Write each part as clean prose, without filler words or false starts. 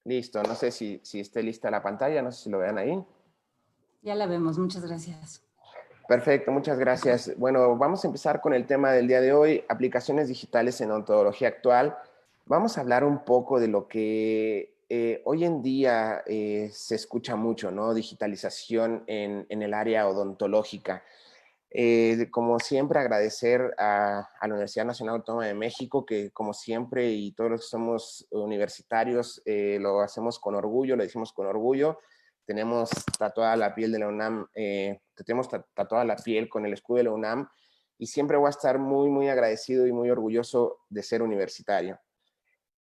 Listo, no sé si esté lista la pantalla, no sé si lo vean ahí. Ya la vemos, muchas gracias. Perfecto, muchas gracias. Bueno, vamos a empezar con el tema del día de hoy, aplicaciones digitales en odontología actual. Vamos a hablar un poco de lo que hoy en día se escucha mucho, ¿no? Digitalización en el área odontológica. Como siempre, agradecer a la Universidad Nacional Autónoma de México, que como siempre y todos los que somos universitarios lo hacemos con orgullo, lo decimos con orgullo. Tenemos tatuada la piel de la UNAM, tenemos tatuada la piel con el escudo de la UNAM y siempre voy a estar muy, muy agradecido y muy orgulloso de ser universitario.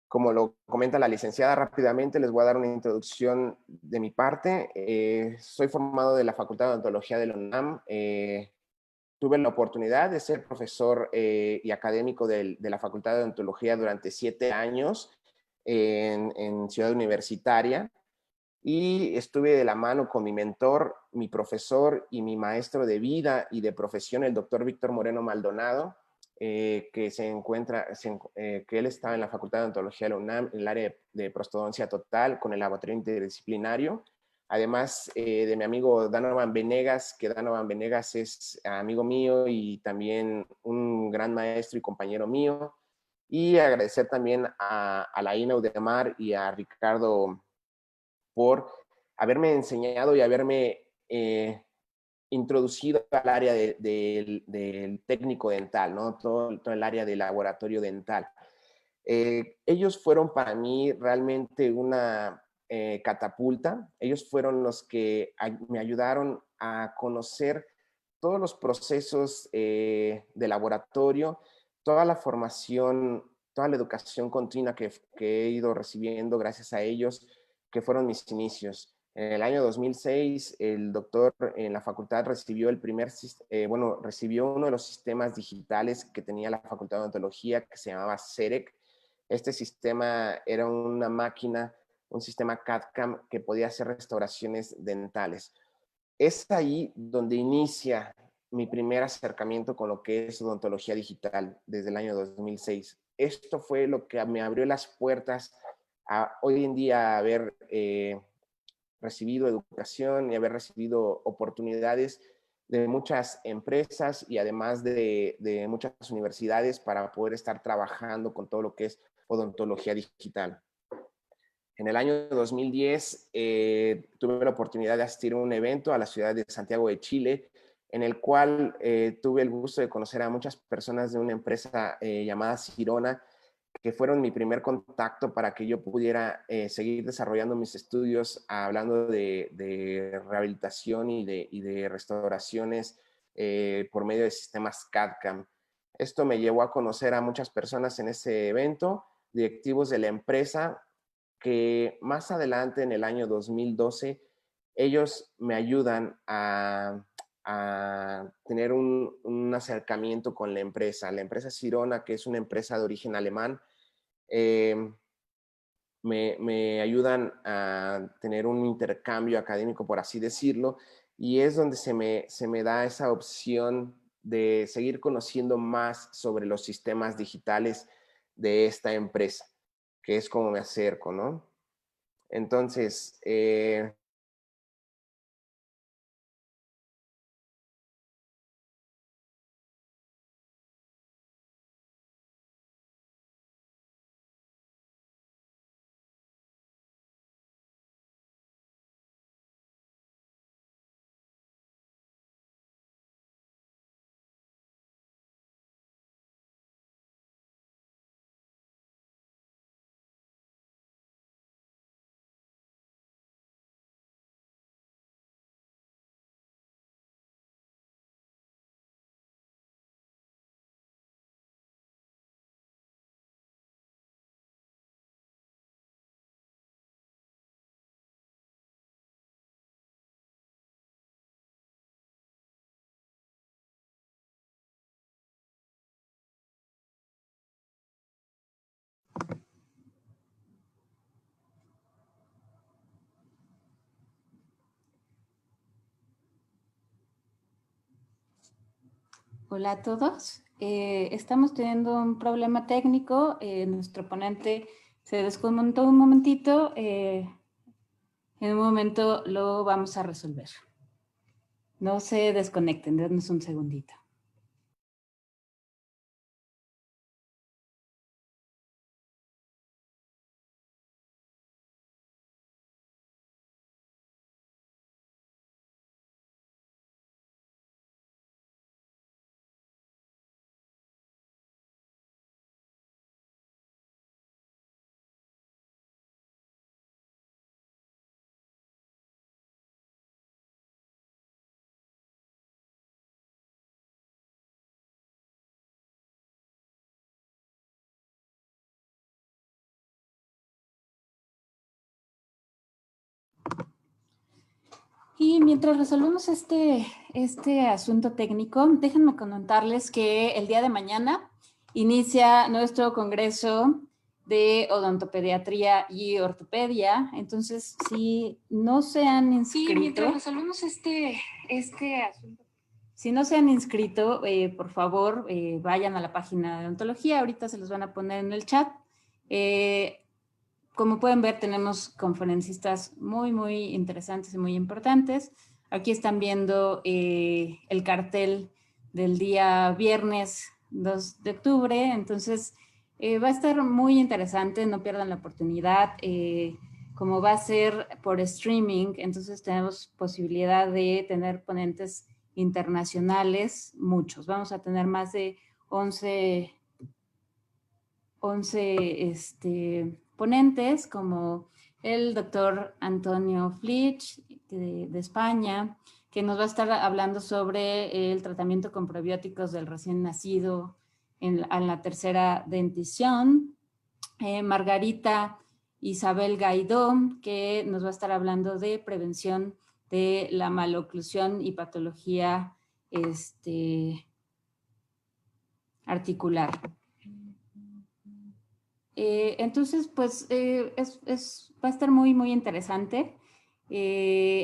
Como lo comenta la licenciada, rápidamente les voy a dar una introducción de mi parte. Soy formado de la Facultad de Odontología de la UNAM. Tuve la oportunidad de ser profesor y académico de la Facultad de Odontología durante 7 años en Ciudad Universitaria y estuve de la mano con mi mentor, mi profesor y mi maestro de vida y de profesión, el doctor Víctor Moreno Maldonado, que se encuentra, que él estaba en la Facultad de Odontología de la UNAM, en el área de prostodoncia total, con el laboratorio interdisciplinario. Además de mi amigo Danovan Venegas, que Danovan Venegas es amigo mío y también un gran maestro y compañero mío. Y agradecer también a la INA Udemar y a Ricardo por haberme enseñado y haberme introducido al área del técnico dental, ¿no? Todo el área del laboratorio dental. Ellos fueron para mí realmente una catapulta. Ellos fueron los que me ayudaron a conocer todos los procesos de laboratorio, toda la formación, toda la educación continua que he ido recibiendo gracias a ellos, que fueron mis inicios. En el año 2006, el doctor en la facultad recibió recibió uno de los sistemas digitales que tenía la Facultad de Odontología, que se llamaba CEREC. Este sistema era una máquina, un sistema CAD/CAM que podía hacer restauraciones dentales. Es ahí donde inicia mi primer acercamiento con lo que es odontología digital desde el año 2006. Esto fue lo que me abrió las puertas a hoy en día haber recibido educación y haber recibido oportunidades de muchas empresas y además de muchas universidades para poder estar trabajando con todo lo que es odontología digital. En el año 2010 tuve la oportunidad de asistir a un evento a la ciudad de Santiago de Chile, en el cual tuve el gusto de conocer a muchas personas de una empresa llamada Sirona, que fueron mi primer contacto para que yo pudiera seguir desarrollando mis estudios hablando de rehabilitación y de restauraciones por medio de sistemas CAD/CAM. Esto me llevó a conocer a muchas personas en ese evento, directivos de la empresa, que más adelante en el año 2012 ellos me ayudan a tener un acercamiento con la empresa Sirona, que es una empresa de origen alemán. eh, me ayudan a tener un intercambio académico, por así decirlo, y es donde se me da esa opción de seguir conociendo más sobre los sistemas digitales de esta empresa, que es como me acerco, ¿no? Entonces, Hola a todos. Estamos teniendo un problema técnico. Nuestro ponente Se desconectó un momentito. En un momento lo vamos a resolver. No se desconecten, denos un segundito. Y mientras resolvemos este asunto técnico, déjenme comentarles que el día de mañana inicia nuestro congreso de odontopediatría y ortopedia. Entonces, si no se han inscrito... Y mientras resolvemos este asunto. Si no se han inscrito, por favor, vayan a la página de odontología. Ahorita se los van a poner en el chat. Como pueden ver, tenemos conferencistas muy, muy interesantes y muy importantes. Aquí están viendo el cartel del día viernes 2 de octubre. Entonces, va a estar muy interesante, no pierdan la oportunidad. Como va a ser por streaming, entonces tenemos posibilidad de tener ponentes internacionales, muchos. Vamos a tener más de 11 ponentes, como el doctor Antonio Flitsch de España, que nos va a estar hablando sobre el tratamiento con probióticos del recién nacido en la tercera dentición. Margarita Isabel Gaidó, que nos va a estar hablando de prevención de la maloclusión y patología articular. Entonces, pues va a estar muy, muy interesante.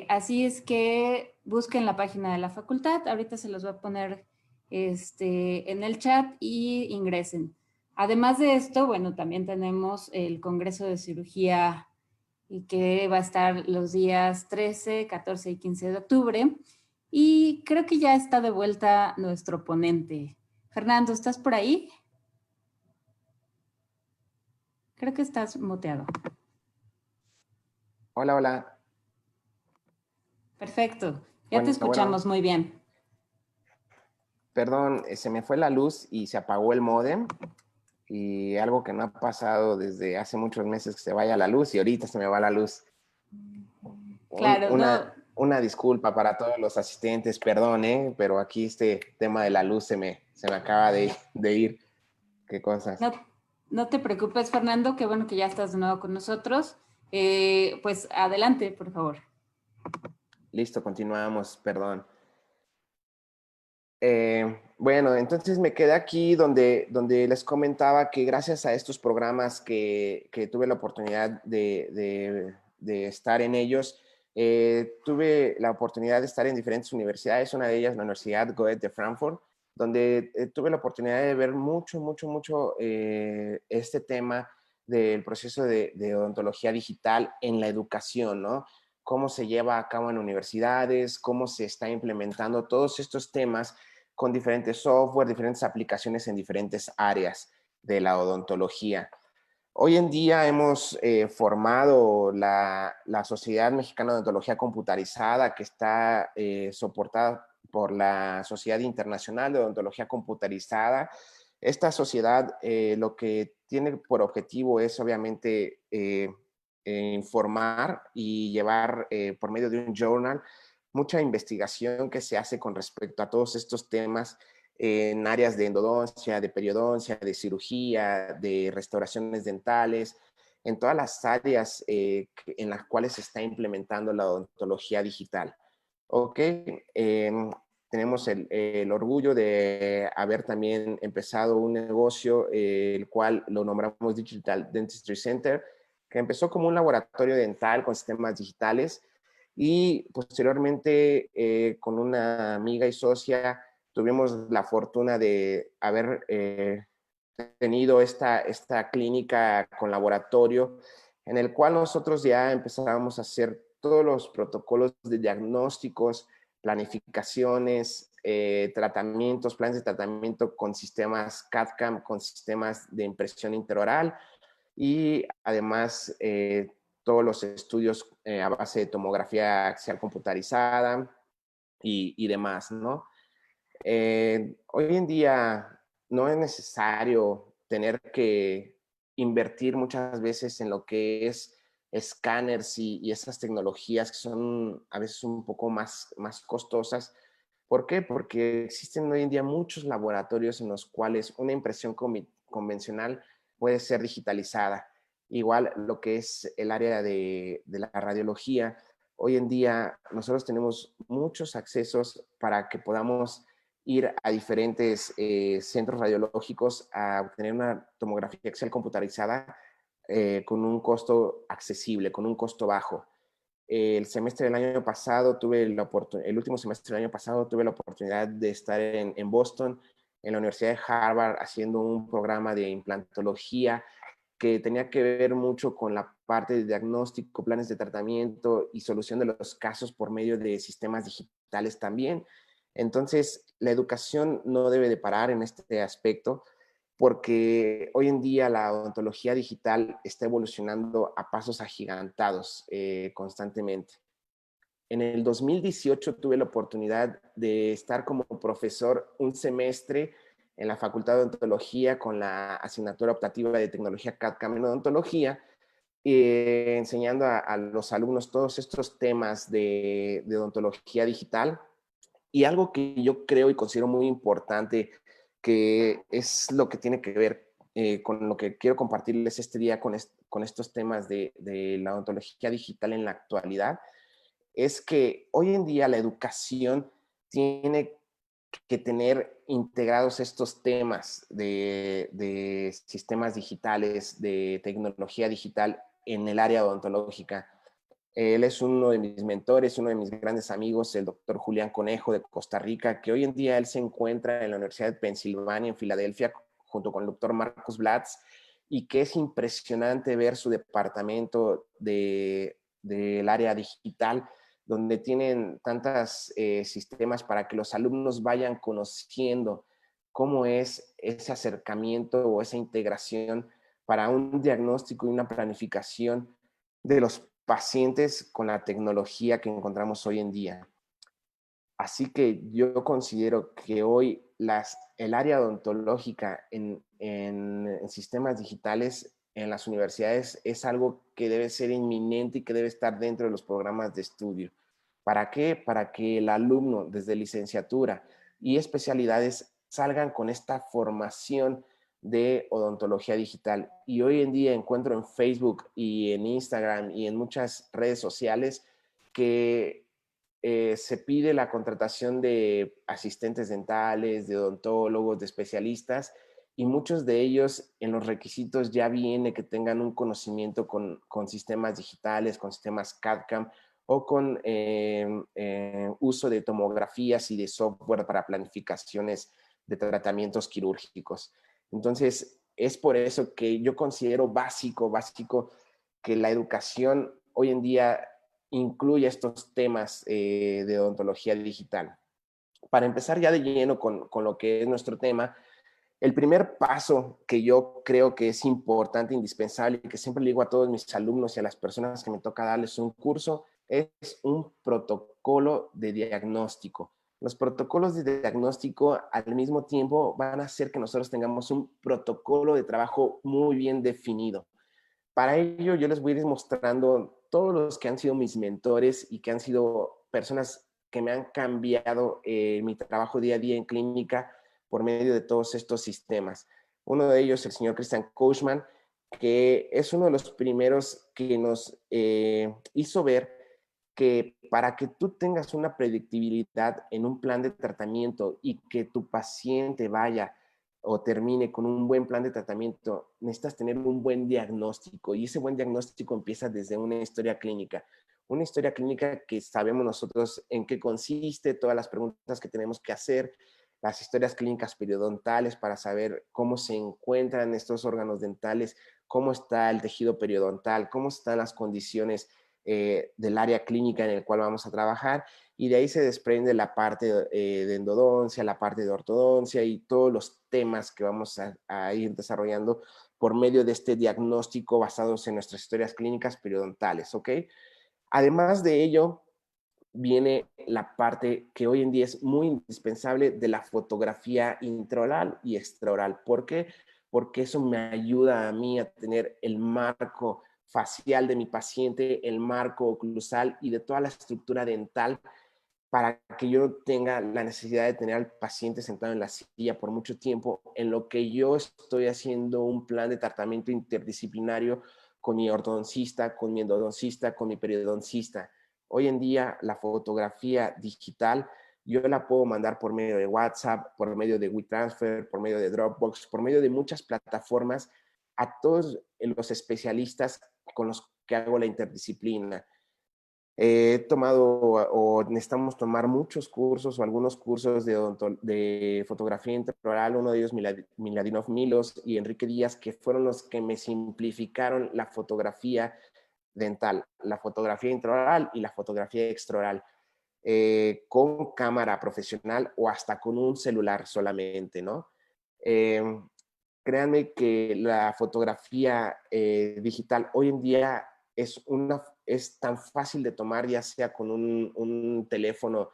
Así es que busquen la página de la facultad. Ahorita se los voy a poner en el chat y ingresen. Además de esto, bueno, también tenemos el Congreso de Cirugía que va a estar los días 13, 14 y 15 de octubre. Y creo que ya está de vuelta nuestro ponente. Fernando, ¿estás por ahí? Creo que estás muteado. Hola, hola. Perfecto. Ya te Bueno, escuchamos bueno. muy bien. Perdón, se me fue la luz y se apagó el módem. Y algo que no ha pasado desde hace muchos meses, que se vaya la luz, y ahorita se me va la luz. Claro, no. Una disculpa para todos los asistentes, perdón, pero aquí este tema de la luz se me acaba de ir. ¿Qué cosas? No te preocupes, Fernando, qué bueno que ya estás de nuevo con nosotros. Pues adelante, por favor. Listo, continuamos, perdón. Bueno, entonces me quedé aquí donde les comentaba que gracias a estos programas que tuve la oportunidad de estar en ellos, tuve la oportunidad de estar en diferentes universidades, una de ellas la Universidad Goethe de Frankfurt, donde tuve la oportunidad de ver mucho este tema del proceso de odontología digital en la educación, ¿no? Cómo se lleva a cabo en universidades, cómo se está implementando todos estos temas con diferentes software, diferentes aplicaciones en diferentes áreas de la odontología. Hoy en día hemos formado la Sociedad Mexicana de Odontología Computarizada, que está soportada por la Sociedad Internacional de Odontología Computarizada. Esta sociedad lo que tiene por objetivo es obviamente informar y llevar por medio de un journal mucha investigación que se hace con respecto a todos estos temas en áreas de endodoncia, de periodoncia, de cirugía, de restauraciones dentales, en todas las áreas en las cuales se está implementando la odontología digital. Ok, tenemos el orgullo de haber también empezado un negocio, el cual lo nombramos Digital Dentistry Center, que empezó como un laboratorio dental con sistemas digitales y posteriormente con una amiga y socia tuvimos la fortuna de haber tenido esta clínica con laboratorio en el cual nosotros ya empezábamos a hacer todos los protocolos de diagnósticos, planificaciones, tratamientos, planes de tratamiento con sistemas CAD/CAM, con sistemas de impresión interoral y además todos los estudios a base de tomografía axial computarizada y demás, ¿no? Hoy en día no es necesario tener que invertir muchas veces en lo que es escáneres y esas tecnologías que son a veces un poco más costosas. ¿Por qué? Porque existen hoy en día muchos laboratorios en los cuales una impresión convencional puede ser digitalizada. Igual lo que es el área de la radiología, hoy en día nosotros tenemos muchos accesos para que podamos ir a diferentes centros radiológicos a obtener una tomografía axial computarizada con un costo accesible, con un costo bajo. El semestre del año pasado el último semestre del año pasado tuve la oportunidad de estar en Boston, en la Universidad de Harvard, haciendo un programa de implantología que tenía que ver mucho con la parte de diagnóstico, planes de tratamiento y solución de los casos por medio de sistemas digitales también. Entonces, la educación no debe de parar en este aspecto porque hoy en día la odontología digital está evolucionando a pasos agigantados constantemente. En el 2018 tuve la oportunidad de estar como profesor un semestre en la Facultad de Odontología con la asignatura optativa de tecnología CAD/CAM en odontología, enseñando a los alumnos todos estos temas de odontología digital. Y algo que yo creo y considero muy importante, que es lo que tiene que ver con lo que quiero compartirles este día con estos temas de la odontología digital en la actualidad, es que hoy en día la educación tiene que tener integrados estos temas de sistemas digitales, de tecnología digital en el área odontológica. Él es uno de mis mentores, uno de mis grandes amigos, el doctor Julián Conejo de Costa Rica, que hoy en día él se encuentra en la Universidad de Pensilvania, en Filadelfia, junto con el doctor Marcus Blatz, y que es impresionante ver su departamento del área digital, donde tienen tantos sistemas para que los alumnos vayan conociendo cómo es ese acercamiento o esa integración para un diagnóstico y una planificación de los pacientes con la tecnología que encontramos hoy en día. Así que yo considero que hoy el área odontológica en sistemas digitales en las universidades es algo que debe ser inminente y que debe estar dentro de los programas de estudio. ¿Para qué? Para que el alumno desde licenciatura y especialidades salgan con esta formación de odontología digital. Y hoy en día encuentro en Facebook y en Instagram y en muchas redes sociales que se pide la contratación de asistentes dentales, de odontólogos, de especialistas, y muchos de ellos en los requisitos ya viene que tengan un conocimiento con sistemas digitales, con sistemas CAD/CAM o con uso de tomografías y de software para planificaciones de tratamientos quirúrgicos. Entonces, es por eso que yo considero básico que la educación hoy en día incluye estos temas de odontología digital. Para empezar ya de lleno con lo que es nuestro tema, el primer paso que yo creo que es importante, indispensable, y que siempre le digo a todos mis alumnos y a las personas que me toca darles un curso, es un protocolo de diagnóstico. Los protocolos de diagnóstico al mismo tiempo van a hacer que nosotros tengamos un protocolo de trabajo muy bien definido. Para ello, yo les voy a ir mostrando todos los que han sido mis mentores y que han sido personas que me han cambiado mi trabajo día a día en clínica por medio de todos estos sistemas. Uno de ellos, el señor Christian Kochman, que es uno de los primeros que nos hizo ver que para que tú tengas una predictibilidad en un plan de tratamiento y que tu paciente vaya o termine con un buen plan de tratamiento, necesitas tener un buen diagnóstico y ese buen diagnóstico empieza desde una historia clínica. Una historia clínica que sabemos nosotros en qué consiste, todas las preguntas que tenemos que hacer, las historias clínicas periodontales para saber cómo se encuentran estos órganos dentales, cómo está el tejido periodontal, cómo están las condiciones del área clínica en el cual vamos a trabajar, y de ahí se desprende la parte de endodoncia, la parte de ortodoncia y todos los temas que vamos a ir desarrollando por medio de este diagnóstico basados en nuestras historias clínicas periodontales, ¿ok? Además de ello, viene la parte que hoy en día es muy indispensable de la fotografía intraoral y extraoral. ¿Por qué? Porque eso me ayuda a mí a tener el marco facial de mi paciente, el marco oclusal y de toda la estructura dental para que yo no tenga la necesidad de tener al paciente sentado en la silla por mucho tiempo, en lo que yo estoy haciendo un plan de tratamiento interdisciplinario con mi ortodoncista, con mi endodoncista, con mi periodoncista. Hoy en día la fotografía digital yo la puedo mandar por medio de WhatsApp, por medio de WeTransfer, por medio de Dropbox, por medio de muchas plataformas a todos los especialistas con los que hago la interdisciplina. He tomado o necesitamos tomar muchos cursos o algunos cursos de fotografía intraoral, uno de ellos Miladinov Milos y Enrique Díaz, que fueron los que me simplificaron la fotografía dental, la fotografía intraoral y la fotografía extraoral, con cámara profesional o hasta con un celular solamente, ¿no? Eh, Créanme que la fotografía digital hoy en día es tan fácil de tomar, ya sea con un teléfono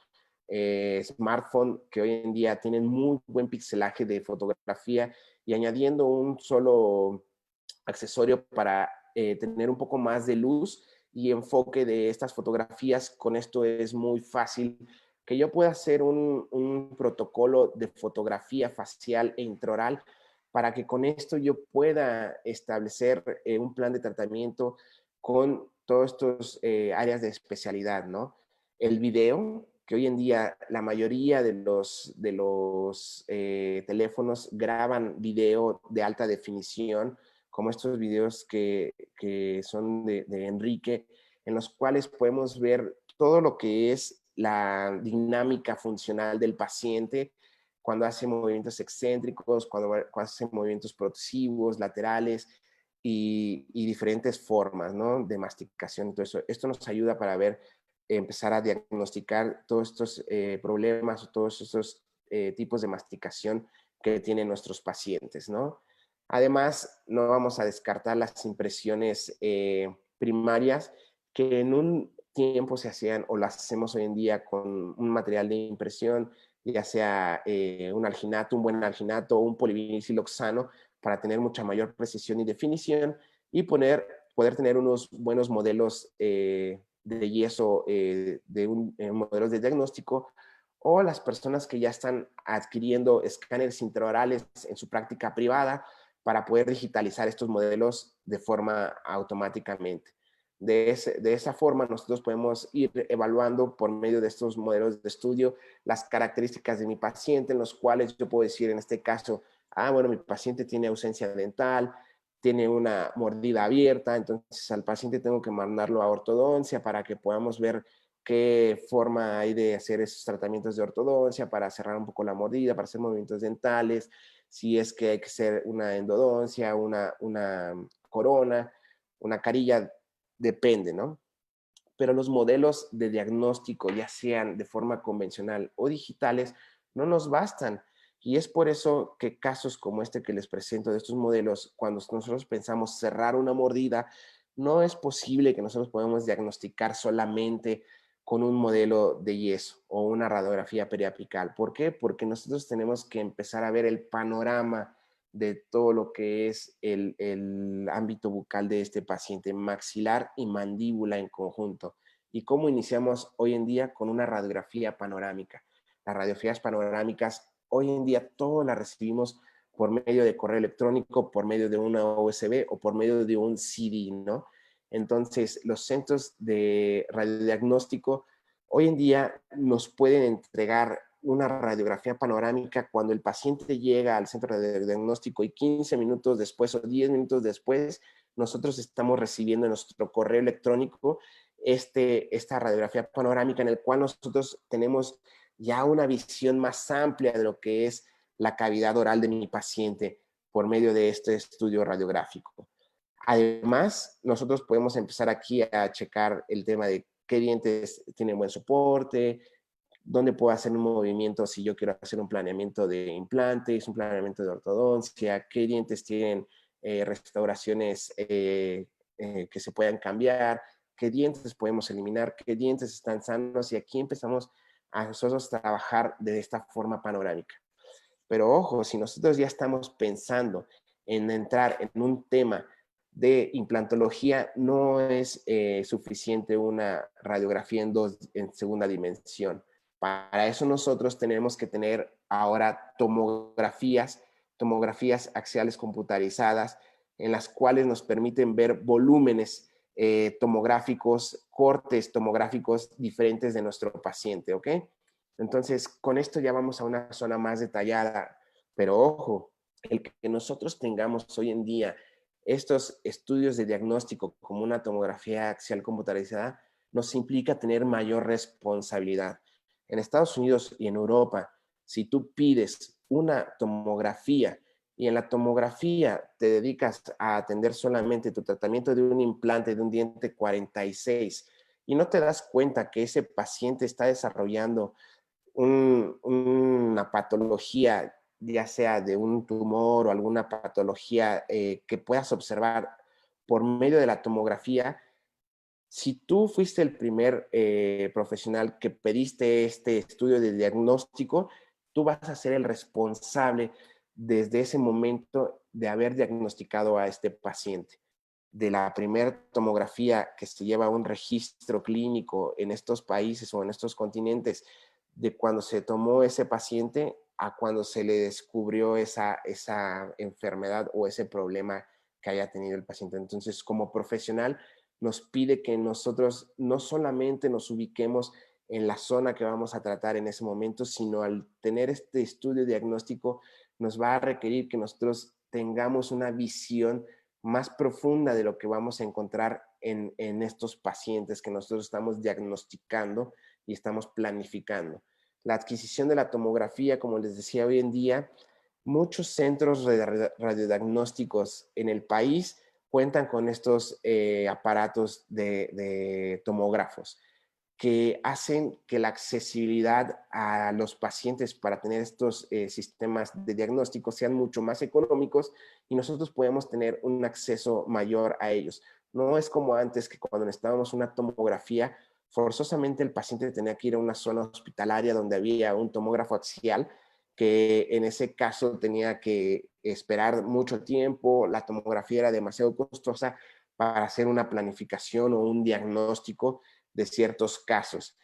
smartphone, que hoy en día tienen muy buen pixelaje de fotografía, y añadiendo un solo accesorio para tener un poco más de luz y enfoque de estas fotografías. Con esto es muy fácil que yo pueda hacer un protocolo de fotografía facial e intraoral para que con esto yo pueda establecer un plan de tratamiento con todos estos áreas de especialidad, ¿no? El video, que hoy en día la mayoría de los teléfonos graban video de alta definición, como estos videos que son de Enrique, en los cuales podemos ver todo lo que es la dinámica funcional del paciente cuando hace movimientos excéntricos, cuando hace movimientos protrusivos, laterales y diferentes formas, ¿no? De masticación. Todo eso. Esto nos ayuda para ver, empezar a diagnosticar todos estos problemas o todos estos tipos de masticación que tienen nuestros pacientes, ¿no? Además, no vamos a descartar las impresiones primarias que en un tiempo se hacían o las hacemos hoy en día con un material de impresión, ya sea un alginato, un buen alginato o un polivinilsiloxano, para tener mucha mayor precisión y definición y poder tener unos buenos modelos de yeso, modelos de diagnóstico, o las personas que ya están adquiriendo escáneres intraorales en su práctica privada para poder digitalizar estos modelos de forma automáticamente. De esa forma nosotros podemos ir evaluando por medio de estos modelos de estudio las características de mi paciente, en los cuales yo puedo decir en este caso, bueno, mi paciente tiene ausencia dental, tiene una mordida abierta, entonces al paciente tengo que mandarlo a ortodoncia para que podamos ver qué forma hay de hacer esos tratamientos de ortodoncia para cerrar un poco la mordida, para hacer movimientos dentales, si es que hay que hacer una endodoncia, una corona, una carilla, depende, ¿no? Pero los modelos de diagnóstico, ya sean de forma convencional o digitales, no nos bastan. Y es por eso que casos como este que les presento de estos modelos, cuando nosotros pensamos cerrar una mordida, no es posible que nosotros podamos diagnosticar solamente con un modelo de yeso o una radiografía periapical. ¿Por qué? Porque nosotros tenemos que empezar a ver el panorama de todo lo que es el ámbito bucal de este paciente, maxilar y mandíbula en conjunto. ¿Y cómo iniciamos hoy en día? Con una radiografía panorámica. Las radiografías panorámicas hoy en día todas las recibimos por medio de correo electrónico, por medio de una USB o por medio de un CD, ¿no? Entonces, los centros de radiodiagnóstico hoy en día nos pueden entregar una radiografía panorámica cuando el paciente llega al centro de diagnóstico y 15 minutos después o 10 minutos después, nosotros estamos recibiendo en nuestro correo electrónico esta radiografía panorámica, en el cual nosotros tenemos ya una visión más amplia de lo que es la cavidad oral de mi paciente por medio de este estudio radiográfico. Además, nosotros podemos empezar aquí a checar el tema de qué dientes tienen buen soporte, dónde puedo hacer un movimiento si yo quiero hacer un planeamiento de implantes, un planeamiento de ortodoncia, qué dientes tienen restauraciones que se puedan cambiar, qué dientes podemos eliminar, qué dientes están sanos, y aquí empezamos a nosotros trabajar de esta forma panorámica. Pero ojo, si nosotros ya estamos pensando en entrar en un tema de implantología, no es suficiente una radiografía en segunda dimensión. Para eso nosotros tenemos que tener ahora tomografías axiales computarizadas, en las cuales nos permiten ver volúmenes tomográficos, cortes tomográficos diferentes de nuestro paciente, ¿ok? Entonces, con esto ya vamos a una zona más detallada, pero ojo, el que nosotros tengamos hoy en día estos estudios de diagnóstico como una tomografía axial computarizada nos implica tener mayor responsabilidad. En Estados Unidos y en Europa, si tú pides una tomografía y en la tomografía te dedicas a atender solamente tu tratamiento de un implante de un diente 46 y no te das cuenta que ese paciente está desarrollando una patología, ya sea de un tumor o alguna patología que puedas observar por medio de la tomografía, si tú fuiste el primer profesional que pediste este estudio de diagnóstico, tú vas a ser el responsable desde ese momento de haber diagnosticado a este paciente. De la primera tomografía que se lleva un registro clínico en estos países o en estos continentes, de cuando se tomó ese paciente a cuando se le descubrió esa enfermedad o ese problema que haya tenido el paciente. Entonces, como profesional, nos pide que nosotros no solamente nos ubiquemos en la zona que vamos a tratar en ese momento, sino al tener este estudio diagnóstico nos va a requerir que nosotros tengamos una visión más profunda de lo que vamos a encontrar en estos pacientes que nosotros estamos diagnosticando y estamos planificando. La adquisición de la tomografía, como les decía, hoy en día, muchos centros radiodiagnósticos en el país cuentan con estos aparatos de tomógrafos que hacen que la accesibilidad a los pacientes para tener estos sistemas de diagnóstico sean mucho más económicos y nosotros podemos tener un acceso mayor a ellos. No es como antes, que cuando necesitábamos una tomografía, forzosamente el paciente tenía que ir a una zona hospitalaria donde había un tomógrafo axial, que en ese caso tenía que esperar mucho tiempo, la tomografía era demasiado costosa para hacer una planificación o un diagnóstico de ciertos casos.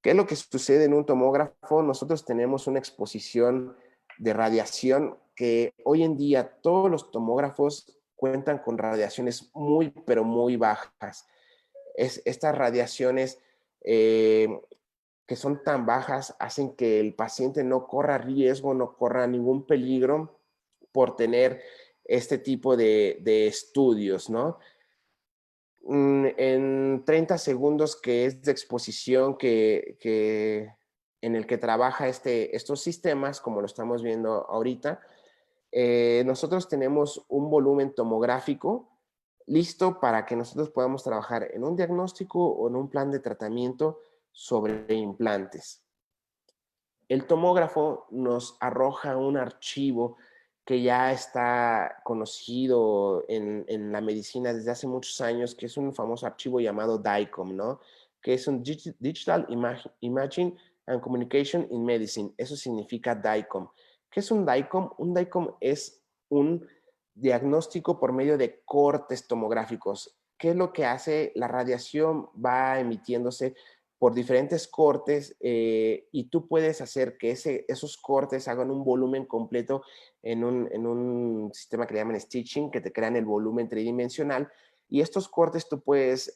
¿Qué es lo que sucede en un tomógrafo? Nosotros tenemos una exposición de radiación que hoy en día todos los tomógrafos cuentan con radiaciones muy, pero muy bajas. Estas radiaciones que son tan bajas hacen que el paciente no corra riesgo, no corra ningún peligro por tener este tipo de estudios, ¿no? En 30 segundos que es de exposición en el que trabaja estos sistemas, como lo estamos viendo ahorita, nosotros tenemos un volumen tomográfico listo para que nosotros podamos trabajar en un diagnóstico o en un plan de tratamiento sobre implantes. El tomógrafo nos arroja un archivo que ya está conocido en la medicina desde hace muchos años, que es un famoso archivo llamado DICOM, ¿no? Que es un Digital Imaging and Communication in Medicine. Eso significa DICOM. ¿Qué es un DICOM? Un DICOM es un diagnóstico por medio de cortes tomográficos. ¿Qué es lo que hace? La radiación va emitiéndose por diferentes cortes y tú puedes hacer que esos cortes hagan un volumen completo en un sistema que le llaman stitching, que te crean el volumen tridimensional. Y estos cortes tú puedes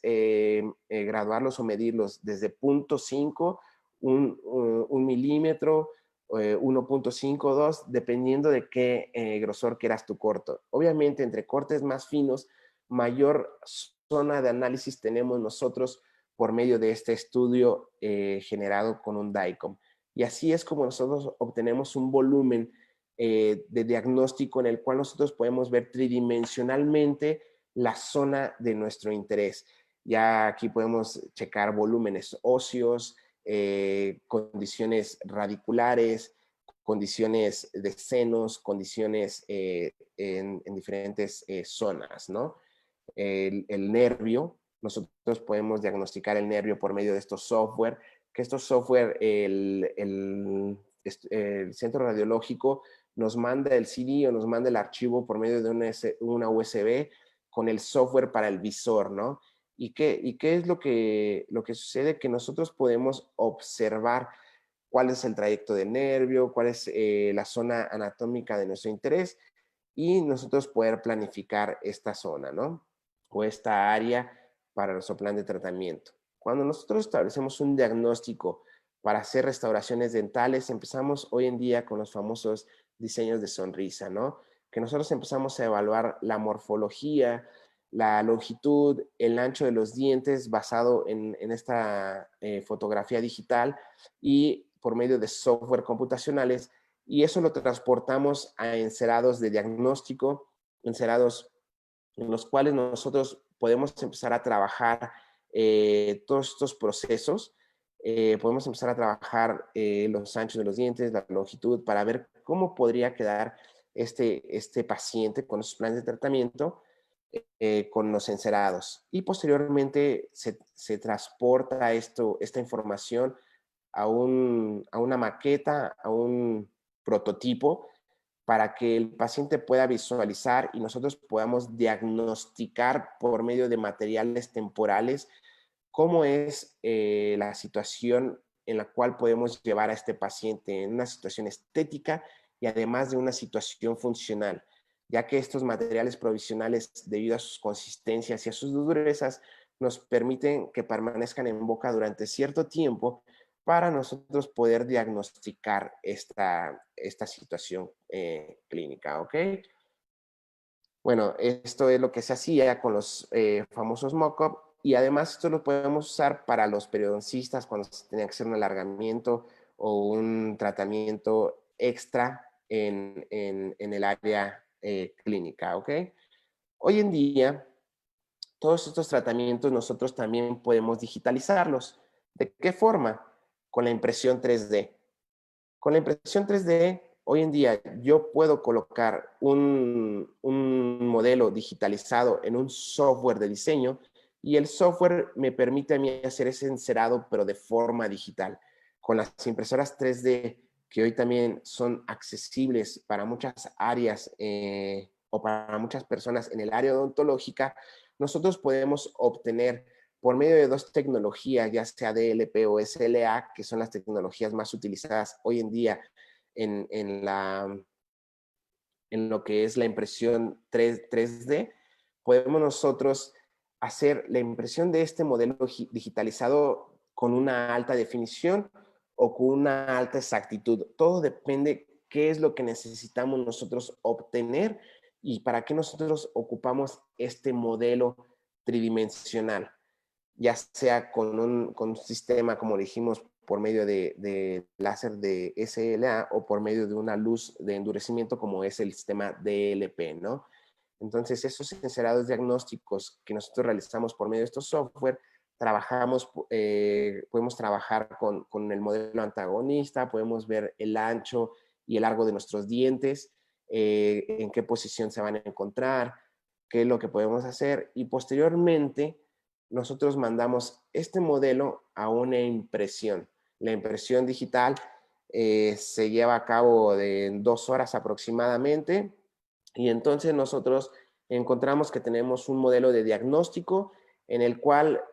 graduarlos o medirlos desde 0.5, un milímetro, 1.5, 2, dependiendo de qué grosor quieras tu corto. Obviamente, entre cortes más finos, mayor zona de análisis tenemos nosotros por medio de este estudio generado con un DICOM. Y así es como nosotros obtenemos un volumen de diagnóstico en el cual nosotros podemos ver tridimensionalmente la zona de nuestro interés. Ya aquí podemos checar volúmenes óseos, condiciones radiculares, condiciones de senos, condiciones en diferentes zonas, ¿no? El nervio, nosotros podemos diagnosticar el nervio por medio de estos software, que estos software, el centro radiológico nos manda el CD o nos manda el archivo por medio de una USB con el software para el visor, ¿no? ¿Y qué es lo que sucede? Que nosotros podemos observar cuál es el trayecto del nervio, cuál es la zona anatómica de nuestro interés y nosotros poder planificar esta zona, ¿no? O esta área para nuestro plan de tratamiento. Cuando nosotros establecemos un diagnóstico para hacer restauraciones dentales, empezamos hoy en día con los famosos diseños de sonrisa, ¿no? Que nosotros empezamos a evaluar la morfología, la longitud, el ancho de los dientes basado en esta fotografía digital y por medio de software computacionales, y eso lo transportamos a encerados de diagnóstico, encerados en los cuales nosotros podemos empezar a trabajar todos estos procesos. Podemos empezar a trabajar los anchos de los dientes, la longitud, para ver cómo podría quedar este paciente con esos planes de tratamiento con los encerados. Y posteriormente se transporta esta información a una maqueta, a un prototipo, para que el paciente pueda visualizar y nosotros podamos diagnosticar por medio de materiales temporales cómo es la situación en la cual podemos llevar a este paciente en una situación estética y además de una situación funcional, ya que estos materiales provisionales, debido a sus consistencias y a sus durezas, nos permiten que permanezcan en boca durante cierto tiempo para nosotros poder diagnosticar esta situación clínica, ¿ok? Bueno, esto es lo que se hacía con los famosos mock-up y además esto lo podemos usar para los periodoncistas cuando se tenía que hacer un alargamiento o un tratamiento extra en el área clínica, ¿ok? Hoy en día, todos estos tratamientos nosotros también podemos digitalizarlos. ¿De qué forma? Con la impresión 3D. Con la impresión 3D, hoy en día yo puedo colocar un modelo digitalizado en un software de diseño y el software me permite a mí hacer ese encerado, pero de forma digital. Con las impresoras 3D, que hoy también son accesibles para muchas áreas o para muchas personas en el área odontológica, nosotros podemos obtener por medio de dos tecnologías, ya sea DLP o SLA, que son las tecnologías más utilizadas hoy en día en lo que es la impresión 3D, podemos nosotros hacer la impresión de este modelo digitalizado con una alta definición o con una alta exactitud. Todo depende qué es lo que necesitamos nosotros obtener y para qué nosotros ocupamos este modelo tridimensional, ya sea con un sistema, como dijimos, por medio de láser de SLA o por medio de una luz de endurecimiento como es el sistema DLP, ¿no? Entonces, esos encerados diagnósticos que nosotros realizamos por medio de estos software, podemos trabajar con el modelo antagonista, podemos ver el ancho y el largo de nuestros dientes, en qué posición se van a encontrar, qué es lo que podemos hacer y posteriormente nosotros mandamos este modelo a una impresión. La impresión digital se lleva a cabo en 2 horas aproximadamente y entonces nosotros encontramos que tenemos un modelo de diagnóstico en el cual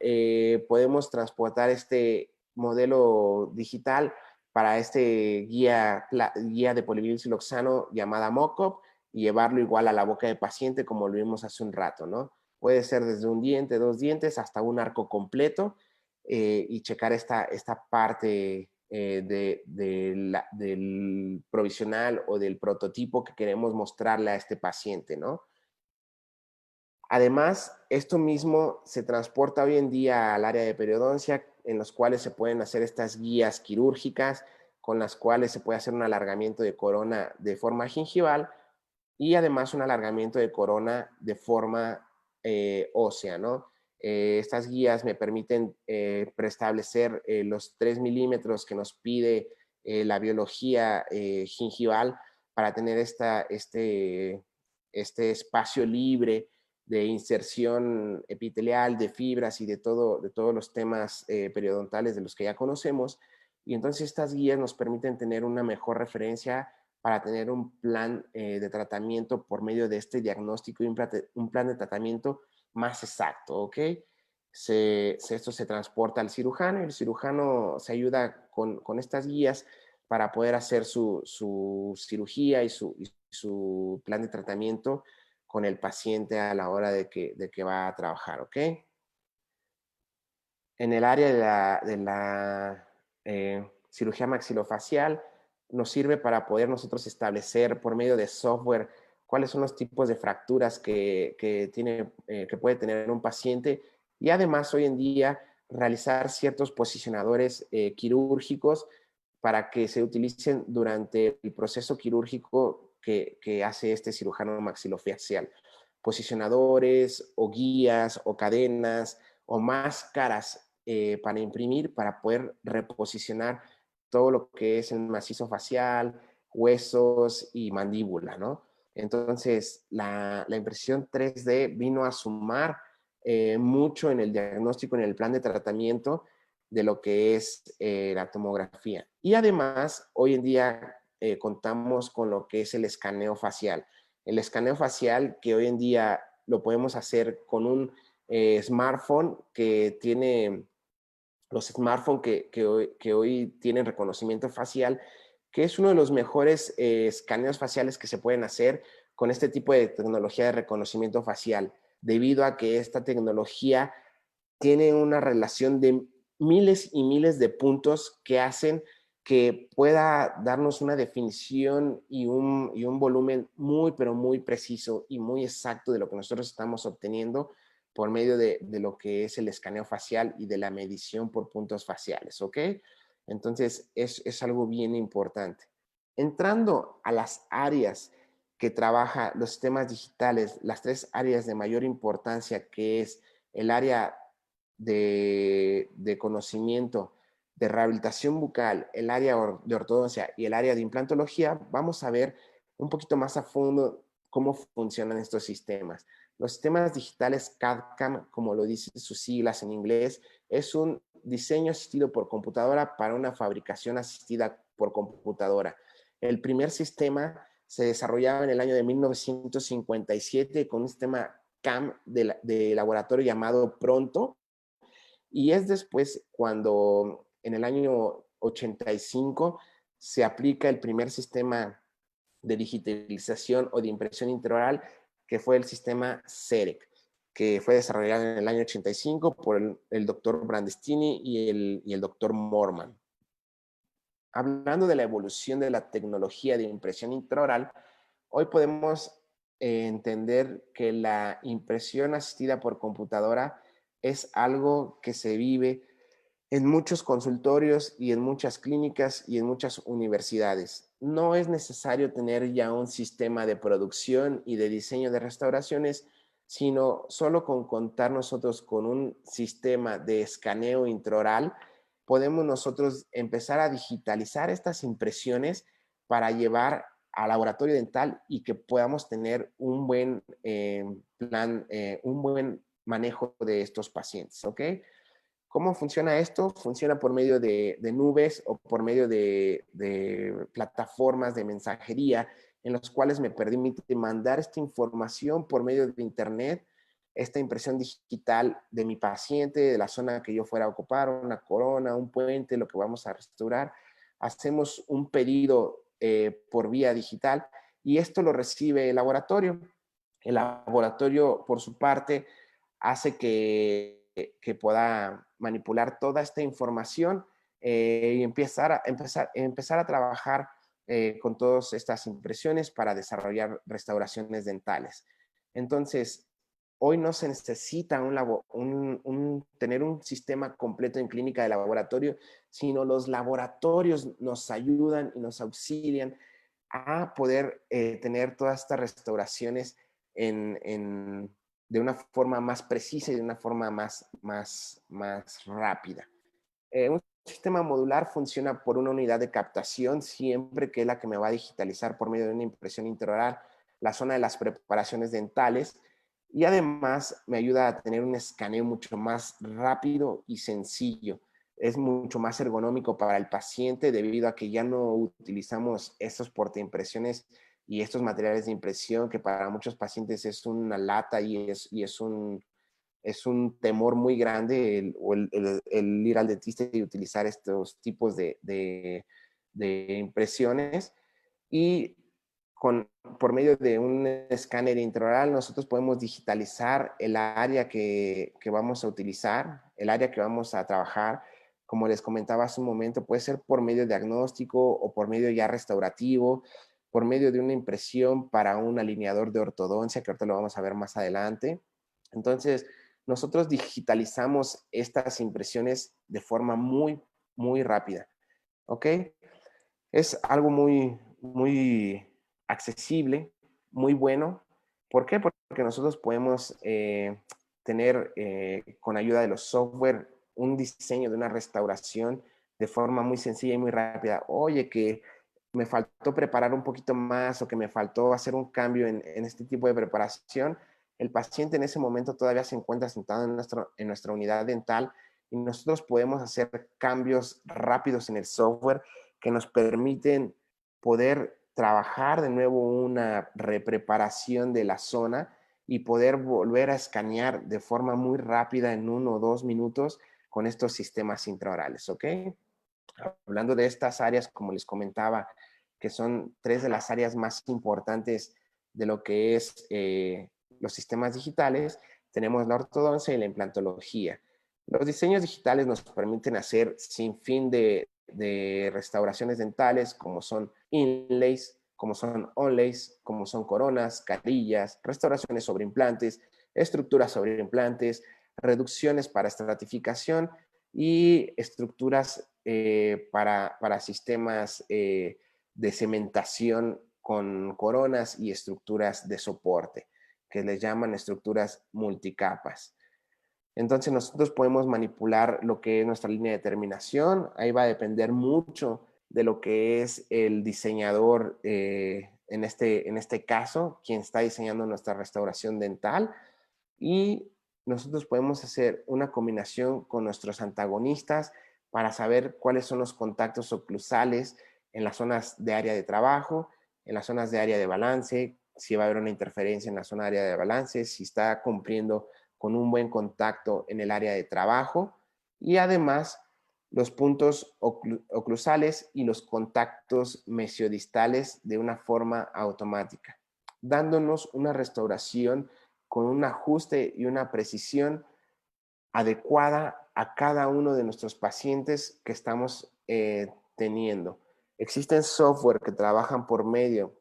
podemos transportar este modelo digital para este guía de polivinilsiloxano llamada Mockup y llevarlo igual a la boca del paciente como lo vimos hace un rato, ¿no? Puede ser desde un diente, 2 dientes, hasta un arco completo y checar esta parte del provisional o del prototipo que queremos mostrarle a este paciente, ¿no? Además, esto mismo se transporta hoy en día al área de periodoncia, en los cuales se pueden hacer estas guías quirúrgicas con las cuales se puede hacer un alargamiento de corona de forma gingival y además un alargamiento de corona de forma ósea, ¿no? Estas guías me permiten preestablecer los 3 milímetros que nos pide la biología gingival para tener este espacio libre de inserción epitelial, de fibras y de todos los temas periodontales de los que ya conocemos. Y entonces estas guías nos permiten tener una mejor referencia para tener un plan de tratamiento por medio de este diagnóstico y un plan de tratamiento más exacto, ¿ok? Esto se transporta al cirujano y el cirujano se ayuda con estas guías para poder hacer su cirugía y su plan de tratamiento con el paciente a la hora de que va a trabajar, ¿ok? En el área de la cirugía maxilofacial nos sirve para poder nosotros establecer por medio de software cuáles son los tipos de fracturas que puede tener un paciente y además hoy en día realizar ciertos posicionadores quirúrgicos para que se utilicen durante el proceso quirúrgico que hace este cirujano maxilofacial. Posicionadores o guías o cadenas o máscaras para imprimir, para poder reposicionar todo lo que es el macizo facial, huesos y mandíbula, ¿no? Entonces, la impresión 3D vino a sumar mucho en el diagnóstico, en el plan de tratamiento de lo que es la tomografía. Y además, hoy en día contamos con lo que es el escaneo facial. El escaneo facial que hoy en día lo podemos hacer con un smartphone que tiene los smartphones que hoy tienen reconocimiento facial, que es uno de los mejores escaneos faciales que se pueden hacer con este tipo de tecnología de reconocimiento facial, debido a que esta tecnología tiene una relación de miles y miles de puntos que hacen que pueda darnos una definición y un volumen muy, pero muy preciso y muy exacto de lo que nosotros estamos obteniendo por medio de lo que es el escaneo facial y de la medición por puntos faciales, ¿ok? Entonces, es algo bien importante. Entrando a las áreas que trabaja los sistemas digitales, las 3 áreas de mayor importancia, que es el área de conocimiento, de rehabilitación bucal, el área de ortodoncia y el área de implantología, vamos a ver un poquito más a fondo cómo funcionan estos sistemas. Los sistemas digitales CAD/CAM, como lo dicen sus siglas en inglés, es un diseño asistido por computadora para una fabricación asistida por computadora. El primer sistema se desarrollaba en el año de 1957 con un sistema CAM de laboratorio llamado Pronto, y es después cuando en el año 85 se aplica el primer sistema de digitalización o de impresión intraoral, que fue el sistema CEREC, que fue desarrollado en el año 85 por el doctor Brandestini y el doctor Morman. Hablando de la evolución de la tecnología de impresión intraoral, hoy podemos entender que la impresión asistida por computadora es algo que se vive en muchos consultorios y en muchas clínicas y en muchas universidades. No es necesario tener ya un sistema de producción y de diseño de restauraciones, sino solo con contar nosotros con un sistema de escaneo intraoral, podemos nosotros empezar a digitalizar estas impresiones para llevar al laboratorio dental y que podamos tener un buen plan, un buen manejo de estos pacientes, ¿ok? ¿Cómo funciona esto? Funciona por medio de nubes o por medio de plataformas de mensajería en los cuales me permite mandar esta información por medio de internet, esta impresión digital de mi paciente, de la zona que yo fuera a ocupar, una corona, un puente, lo que vamos a restaurar. Hacemos un pedido por vía digital y esto lo recibe el laboratorio. El laboratorio, por su parte, hace que pueda manipular toda esta información y empezar a trabajar con todas estas impresiones para desarrollar restauraciones dentales. Entonces, hoy no se necesita tener un sistema completo en clínica de laboratorio, sino los laboratorios nos ayudan y nos auxilian a poder tener todas estas restauraciones de una forma más precisa y de una forma más rápida. Un sistema modular funciona por una unidad de captación, siempre que es la que me va a digitalizar por medio de una impresión intraoral la zona de las preparaciones dentales, y además me ayuda a tener un escaneo mucho más rápido y sencillo. Es mucho más ergonómico para el paciente debido a que ya no utilizamos estos portaimpresiones y estos materiales de impresión que para muchos pacientes es una lata y es un temor muy grande el ir al dentista y utilizar estos tipos de impresiones. Y por medio de un escáner intraoral nosotros podemos digitalizar el área que vamos a utilizar, el área que vamos a trabajar. Como les comentaba hace un momento, puede ser por medio diagnóstico o por medio ya restaurativo, por medio de una impresión para un alineador de ortodoncia, que ahorita lo vamos a ver más adelante. Entonces, nosotros digitalizamos estas impresiones de forma muy rápida, ¿ok? Es algo muy accesible, muy bueno. ¿Por qué? Porque nosotros podemos tener, con ayuda de los software, un diseño de una restauración de forma muy sencilla y muy rápida. Oye, que me faltó preparar un poquito más o que me faltó hacer un cambio en este tipo de preparación. El paciente en ese momento todavía se encuentra sentado en nuestra unidad dental y nosotros podemos hacer cambios rápidos en el software que nos permiten poder trabajar de nuevo una repreparación de la zona y poder volver a escanear de forma muy rápida en 1 o 2 minutos con estos sistemas intraorales, ¿ok? Hablando de estas áreas, como les comentaba, que son 3 de las áreas más importantes de lo que es los sistemas digitales, tenemos la ortodoncia y la implantología. Los diseños digitales nos permiten hacer sin fin de restauraciones dentales, como son inlays, como son onlays, como son coronas, carillas, restauraciones sobre implantes, estructuras sobre implantes, reducciones para estratificación y estructuras para sistemas de cementación con coronas y estructuras de soporte, que les llaman estructuras multicapas. Entonces nosotros podemos manipular lo que es nuestra línea de terminación. Ahí va a depender mucho de lo que es el diseñador, en este caso, quien está diseñando nuestra restauración dental. Y nosotros podemos hacer una combinación con nuestros antagonistas para saber cuáles son los contactos oclusales en las zonas de área de trabajo, en las zonas de área de balance, si va a haber una interferencia en la zona de área de balance, si está cumpliendo con un buen contacto en el área de trabajo, y además los puntos oclusales y los contactos mesiodistales de una forma automática, dándonos una restauración con un ajuste y una precisión adecuada a cada uno de nuestros pacientes que estamos teniendo. Existen software que trabajan por medio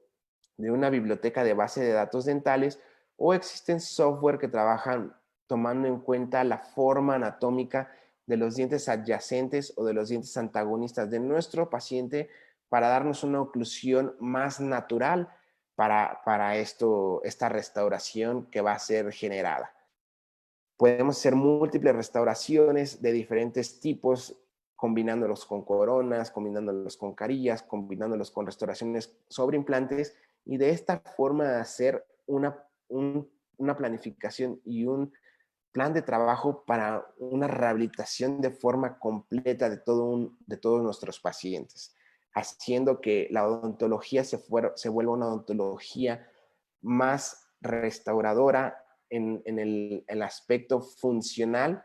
de una biblioteca de base de datos dentales, o existen software que trabajan tomando en cuenta la forma anatómica de los dientes adyacentes o de los dientes antagonistas de nuestro paciente para darnos una oclusión más natural para esta restauración que va a ser generada. Podemos hacer múltiples restauraciones de diferentes tipos, combinándolos con coronas, combinándolos con carillas, combinándolos con restauraciones sobre implantes, y de esta forma hacer una planificación y un plan de trabajo para una rehabilitación de forma completa de todos nuestros pacientes, haciendo que la odontología se vuelva una odontología más restauradora en el aspecto funcional,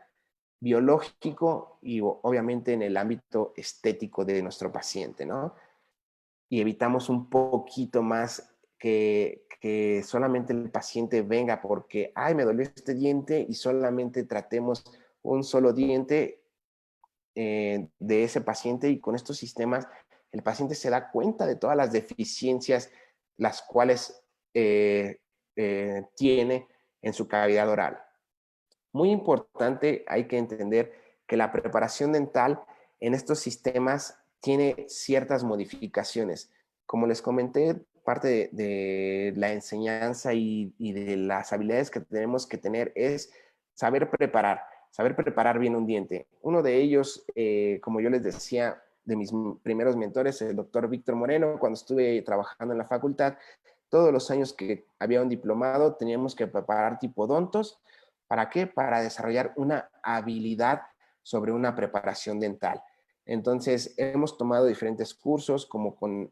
biológico y obviamente en el ámbito estético de nuestro paciente, ¿no? Y evitamos un poquito más que solamente el paciente venga porque, ay, me dolió este diente, y solamente tratemos un solo diente de ese paciente, y con estos sistemas el paciente se da cuenta de todas las deficiencias las cuales tiene en su cavidad oral. Muy importante, hay que entender que la preparación dental en estos sistemas tiene ciertas modificaciones. Como les comenté, parte de la enseñanza y de las habilidades que tenemos que tener es saber preparar bien un diente. Uno de ellos, como yo les decía, de mis primeros mentores, el doctor Víctor Moreno, cuando estuve trabajando en la facultad, todos los años que había un diplomado teníamos que preparar tipodontos. ¿Para qué? Para desarrollar una habilidad sobre una preparación dental. Entonces, hemos tomado diferentes cursos, como con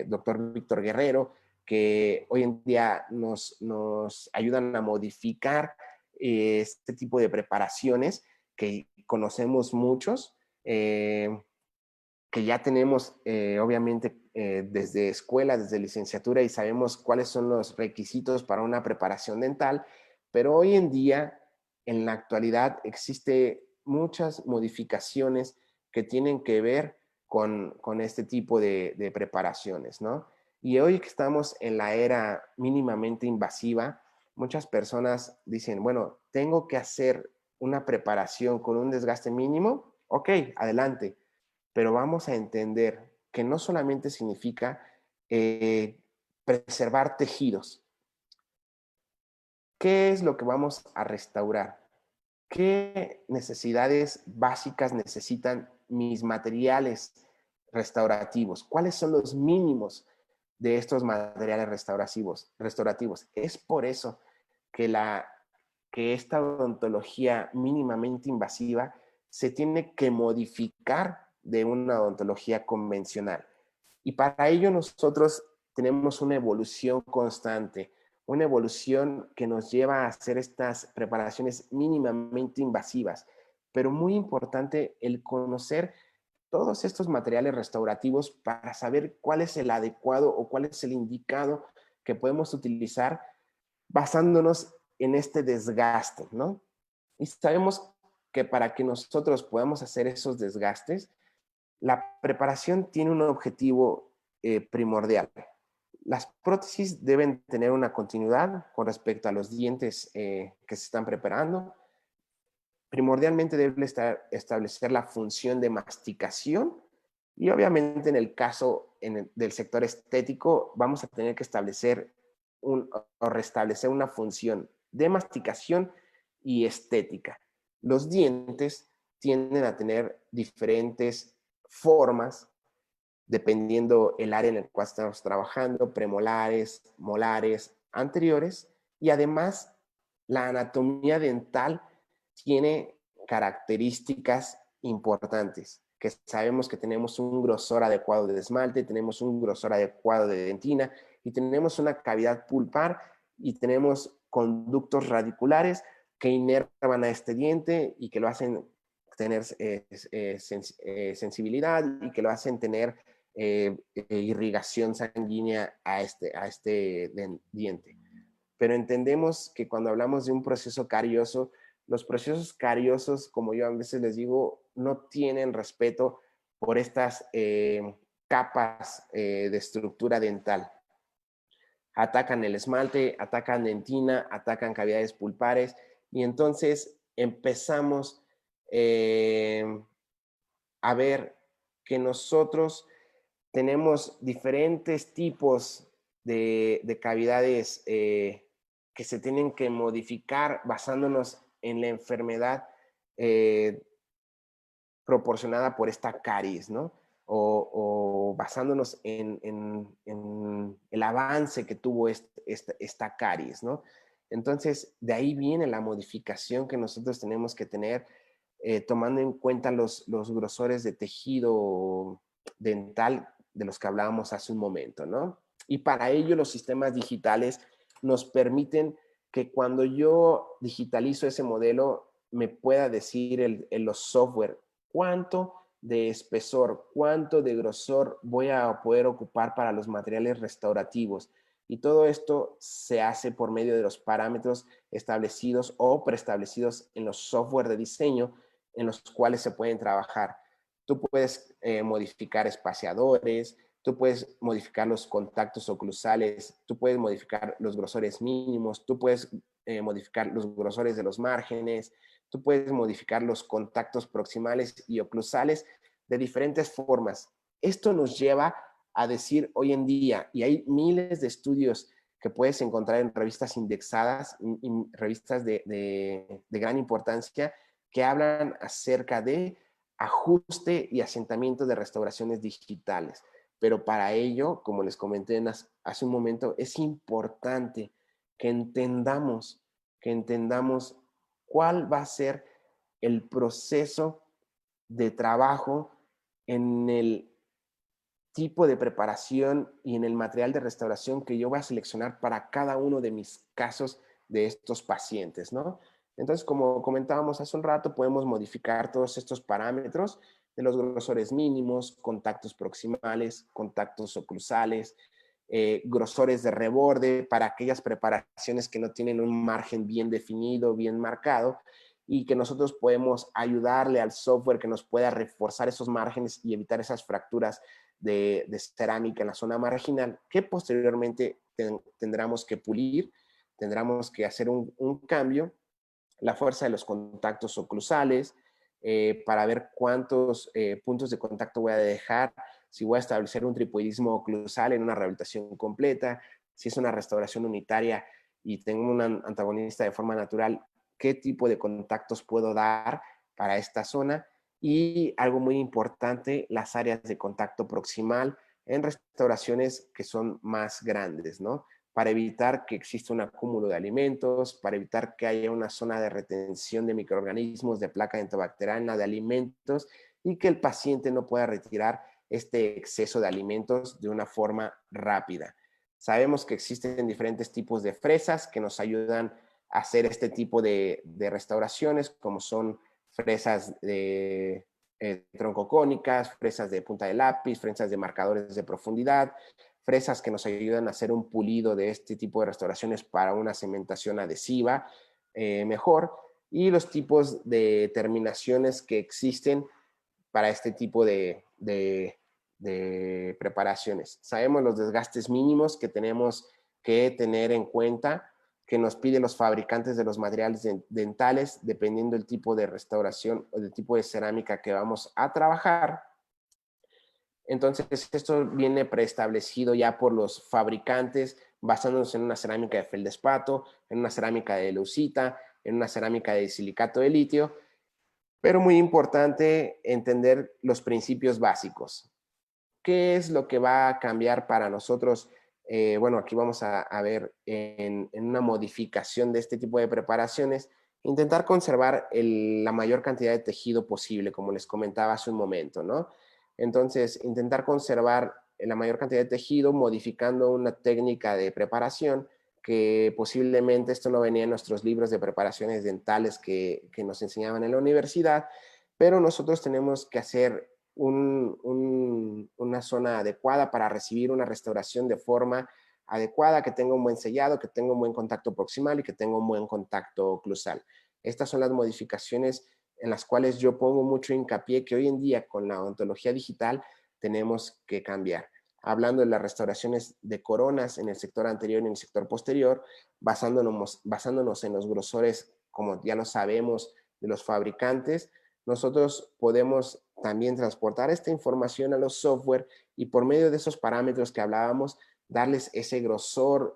doctor Víctor Guerrero, que hoy en día nos ayudan a modificar este tipo de preparaciones que conocemos muchos, que ya tenemos obviamente desde escuela, desde licenciatura, y sabemos cuáles son los requisitos para una preparación dental, pero hoy en día, en la actualidad, existe muchas modificaciones que tienen que ver con este tipo de preparaciones, ¿no? Y hoy que estamos en la era mínimamente invasiva, muchas personas dicen, bueno, tengo que hacer una preparación con un desgaste mínimo, ok, adelante, pero vamos a entender que no solamente significa preservar tejidos. ¿Qué es lo que vamos a restaurar? ¿Qué necesidades básicas necesitan mis materiales restaurativos? ¿Cuáles son los mínimos de estos materiales restaurativos? Es por eso que, que esta odontología mínimamente invasiva se tiene que modificar de una odontología convencional. Y para ello nosotros tenemos una evolución constante, una evolución que nos lleva a hacer estas preparaciones mínimamente invasivas. Pero muy importante el conocer todos estos materiales restaurativos para saber cuál es el adecuado o cuál es el indicado que podemos utilizar basándonos en este desgaste, ¿no? Y sabemos que para que nosotros podamos hacer esos desgastes, la preparación tiene un objetivo primordial. Las prótesis deben tener una continuidad con respecto a los dientes que se están preparando. Primordialmente debe establecer la función de masticación y obviamente en el caso del sector estético vamos a tener que establecer o restablecer una función de masticación y estética. Los dientes tienden a tener diferentes formas dependiendo el área en el cual estamos trabajando, premolares, molares, anteriores, y además la anatomía dental tiene características importantes, que sabemos que tenemos un grosor adecuado de esmalte, tenemos un grosor adecuado de dentina y tenemos una cavidad pulpar y tenemos conductos radiculares que inervan a este diente y que lo hacen tener sensibilidad y que lo hacen tener irrigación sanguínea a este diente. Pero entendemos que cuando hablamos de un proceso carioso, los procesos cariosos, como yo a veces les digo, no tienen respeto por estas capas de estructura dental. Atacan el esmalte, atacan dentina, atacan cavidades pulpares y entonces empezamos a ver que nosotros tenemos diferentes tipos de cavidades que se tienen que modificar basándonos en la enfermedad eh, proporcionada por esta caries, ¿no? O basándonos en el avance que tuvo esta caries, ¿no? Entonces, de ahí viene la modificación que nosotros tenemos que tener, tomando en cuenta los grosores de tejido dental de los que hablábamos hace un momento, ¿no? Y para ello los sistemas digitales nos permiten que cuando yo digitalizo ese modelo, me pueda decir los software cuánto de espesor, cuánto de grosor voy a poder ocupar para los materiales restaurativos. Y todo esto se hace por medio de los parámetros establecidos o preestablecidos en los software de diseño en los cuales se pueden trabajar. Tú puedes modificar espaciadores, tú puedes modificar los contactos oclusales, tú puedes modificar los grosores mínimos, tú puedes modificar los grosores de los márgenes, tú puedes modificar los contactos proximales y oclusales de diferentes formas. Esto nos lleva a decir hoy en día, y hay miles de estudios que puedes encontrar en revistas indexadas, revistas de gran importancia, que hablan acerca de ajuste y asentamiento de restauraciones digitales. Pero para ello, como les comenté hace un momento, es importante que entendamos cuál va a ser el proceso de trabajo en el tipo de preparación y en el material de restauración que yo voy a seleccionar para cada uno de mis casos de estos pacientes, ¿no? Entonces, como comentábamos hace un rato, podemos modificar todos estos parámetros de los grosores mínimos, contactos proximales, contactos oclusales, grosores de reborde para aquellas preparaciones que no tienen un margen bien definido, bien marcado, y que nosotros podemos ayudarle al software que nos pueda reforzar esos márgenes y evitar esas fracturas de cerámica en la zona marginal, que posteriormente tendremos que pulir, tendremos que hacer un cambio, la fuerza de los contactos oclusales, para ver cuántos puntos de contacto voy a dejar, si voy a establecer un tripoidismo oclusal en una rehabilitación completa, si es una restauración unitaria y tengo un antagonista de forma natural, qué tipo de contactos puedo dar para esta zona. Y algo muy importante, las áreas de contacto proximal en restauraciones que son más grandes, ¿no? Para evitar que exista un acúmulo de alimentos, para evitar que haya una zona de retención de microorganismos, de placa dentobacteriana, de alimentos, y que el paciente no pueda retirar este exceso de alimentos de una forma rápida. Sabemos que existen diferentes tipos de fresas que nos ayudan a hacer este tipo de restauraciones, como son fresas de troncocónicas, fresas de punta de lápiz, fresas de marcadores de profundidad, fresas que nos ayudan a hacer un pulido de este tipo de restauraciones para una cementación adhesiva mejor, y los tipos de terminaciones que existen para este tipo de preparaciones. Sabemos los desgastes mínimos que tenemos que tener en cuenta, que nos piden los fabricantes de los materiales dentales, dependiendo del tipo de restauración o del tipo de cerámica que vamos a trabajar. Entonces, esto viene preestablecido ya por los fabricantes, basándonos en una cerámica de feldespato, en una cerámica de leucita, en una cerámica de silicato de litio, pero muy importante entender los principios básicos. ¿Qué es lo que va a cambiar para nosotros? Bueno, aquí vamos a ver en una modificación de este tipo de preparaciones, intentar conservar la mayor cantidad de tejido posible, como les comentaba hace un momento, ¿no? Entonces, intentar conservar la mayor cantidad de tejido modificando una técnica de preparación que posiblemente esto no venía en nuestros libros de preparaciones dentales que nos enseñaban en la universidad, pero nosotros tenemos que hacer una zona adecuada para recibir una restauración de forma adecuada, que tenga un buen sellado, que tenga un buen contacto proximal y que tenga un buen contacto oclusal. Estas son las modificaciones en las cuales yo pongo mucho hincapié que hoy en día con la odontología digital tenemos que cambiar. Hablando de las restauraciones de coronas en el sector anterior y en el sector posterior, basándonos en los grosores, como ya lo sabemos, de los fabricantes, nosotros podemos también transportar esta información a los software y por medio de esos parámetros que hablábamos, darles ese grosor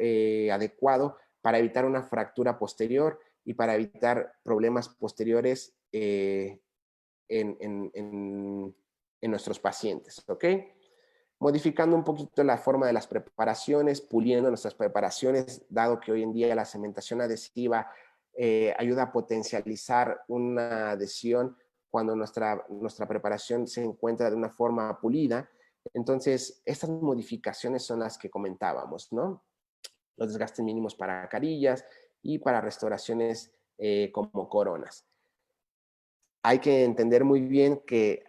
adecuado para evitar una fractura posterior y para evitar problemas posteriores en nuestros pacientes, ¿ok? Modificando un poquito la forma de las preparaciones, puliendo nuestras preparaciones, dado que hoy en día la cementación adhesiva ayuda a potencializar una adhesión cuando nuestra preparación se encuentra de una forma pulida. Entonces, estas modificaciones son las que comentábamos, ¿no? Los desgastes mínimos para carillas y para restauraciones como coronas. Hay que entender muy bien que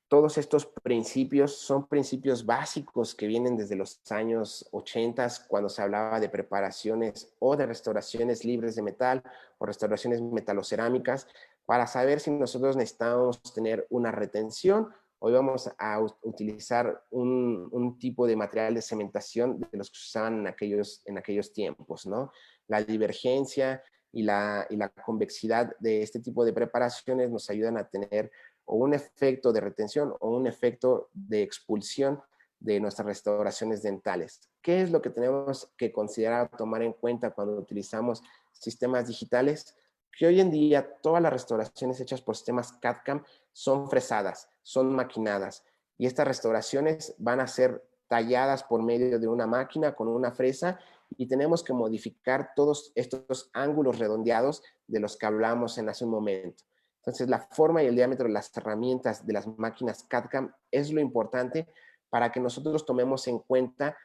todos estos principios son principios básicos que vienen desde los años 80, cuando se hablaba de preparaciones o de restauraciones libres de metal o restauraciones metalocerámicas, para saber si nosotros necesitamos tener una retención o íbamos a utilizar un tipo de material de cementación de los que se usaban en aquellos tiempos, ¿no? La divergencia, y la convexidad de este tipo de preparaciones nos ayudan a tener o un efecto de retención o un efecto de expulsión de nuestras restauraciones dentales. ¿Qué es lo que tenemos que considerar o tomar en cuenta cuando utilizamos sistemas digitales? Que hoy en día todas las restauraciones hechas por sistemas CAD/CAM son fresadas, son maquinadas, y estas restauraciones van a ser talladas por medio de una máquina con una fresa, y tenemos que modificar todos estos ángulos redondeados de los que hablamos en hace un momento. Entonces, la forma y el diámetro de las herramientas de las máquinas CAD/CAM es lo importante para que nosotros tomemos en cuenta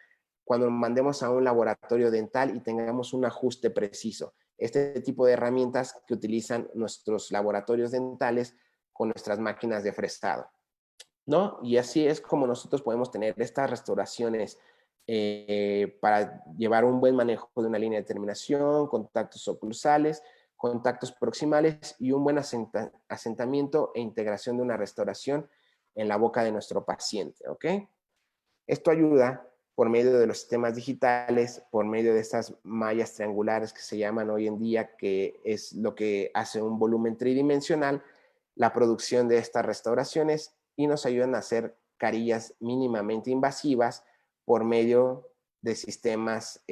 cuando mandemos a un laboratorio dental y tengamos un ajuste preciso. Este tipo de herramientas que utilizan nuestros laboratorios dentales con nuestras máquinas de fresado, ¿no? Y así es como nosotros podemos tener estas restauraciones para llevar un buen manejo de una línea de terminación, contactos oclusales, contactos proximales y un buen asentamiento e integración de una restauración en la boca de nuestro paciente, ¿ok? Esto ayuda por medio de los sistemas digitales, por medio de estas mallas triangulares que se llaman hoy en día, que es lo que hace un volumen tridimensional, la producción de estas restauraciones, y nos ayudan a hacer carillas mínimamente invasivas por medio de sistemas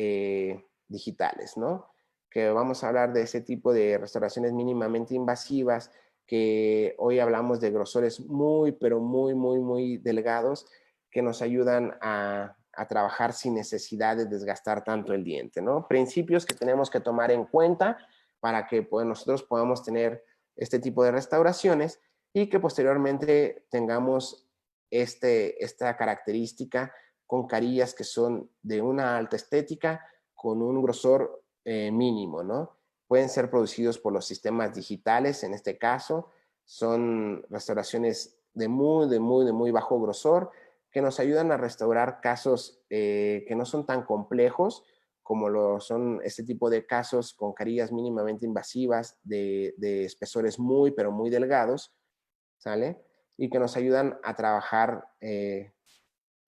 digitales, ¿no? Que vamos a hablar de ese tipo de restauraciones mínimamente invasivas, que hoy hablamos de grosores muy, pero muy delgados, que nos ayudan a trabajar sin necesidad de desgastar tanto el diente, ¿no? Principios que tenemos que tomar en cuenta para que pues, nosotros podamos tener este tipo de restauraciones y que posteriormente tengamos esta característica con carillas que son de una alta estética con un grosor mínimo, ¿no? Pueden ser producidos por los sistemas digitales, en este caso, son restauraciones de muy bajo grosor, que nos ayudan a restaurar casos que no son tan complejos como lo son este tipo de casos con carillas mínimamente invasivas de espesores pero muy delgados, ¿sale? Y que nos ayudan a trabajar de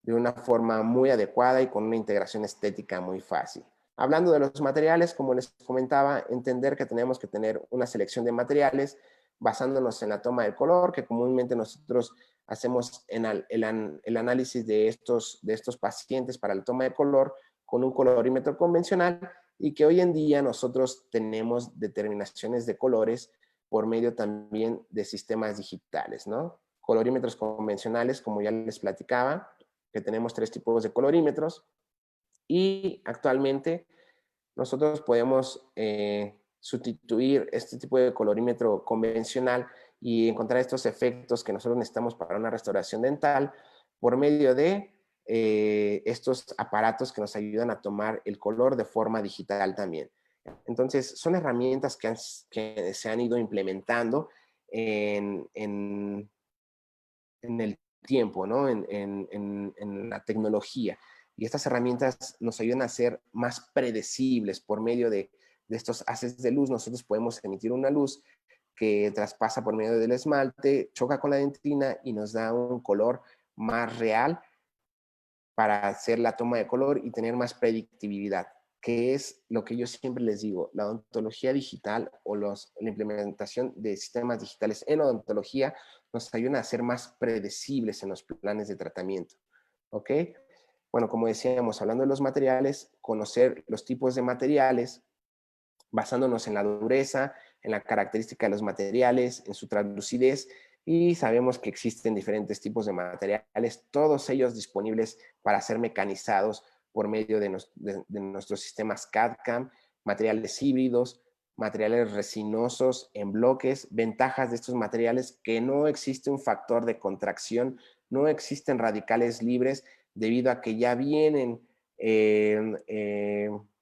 una forma muy adecuada y con una integración estética muy fácil. Hablando de los materiales, como les comentaba, entender que tenemos que tener una selección de materiales basándonos en la toma del color, que comúnmente nosotros hacemos en el análisis de estos pacientes para la toma de color con un colorímetro convencional, y que hoy en día nosotros tenemos determinaciones de colores por medio también de sistemas digitales, ¿no? Colorímetros convencionales, como ya les platicaba, que tenemos 3 tipos de colorímetros, y actualmente nosotros podemos sustituir este tipo de colorímetro convencional y encontrar estos efectos que nosotros necesitamos para una restauración dental por medio de estos aparatos que nos ayudan a tomar el color de forma digital también. Entonces, son herramientas que se han ido implementando en el tiempo, ¿no? En la tecnología. Y estas herramientas nos ayudan a ser más predecibles por medio de estos haces de luz. Nosotros podemos emitir una luz que traspasa por medio del esmalte, choca con la dentina y nos da un color más real para hacer la toma de color y tener más predictibilidad, que es lo que yo siempre les digo. La odontología digital o la implementación de sistemas digitales en odontología nos ayudan a ser más predecibles en los planes de tratamiento, ¿ok? Bueno, como decíamos, hablando de los materiales, conocer los tipos de materiales, basándonos en la dureza, en la característica de los materiales, en su translucidez, y sabemos que existen diferentes tipos de materiales, todos ellos disponibles para ser mecanizados por medio de nuestros sistemas CAD/CAM, materiales híbridos, materiales resinosos en bloques. Ventajas de estos materiales: que no existe un factor de contracción, no existen radicales libres, debido a que ya vienen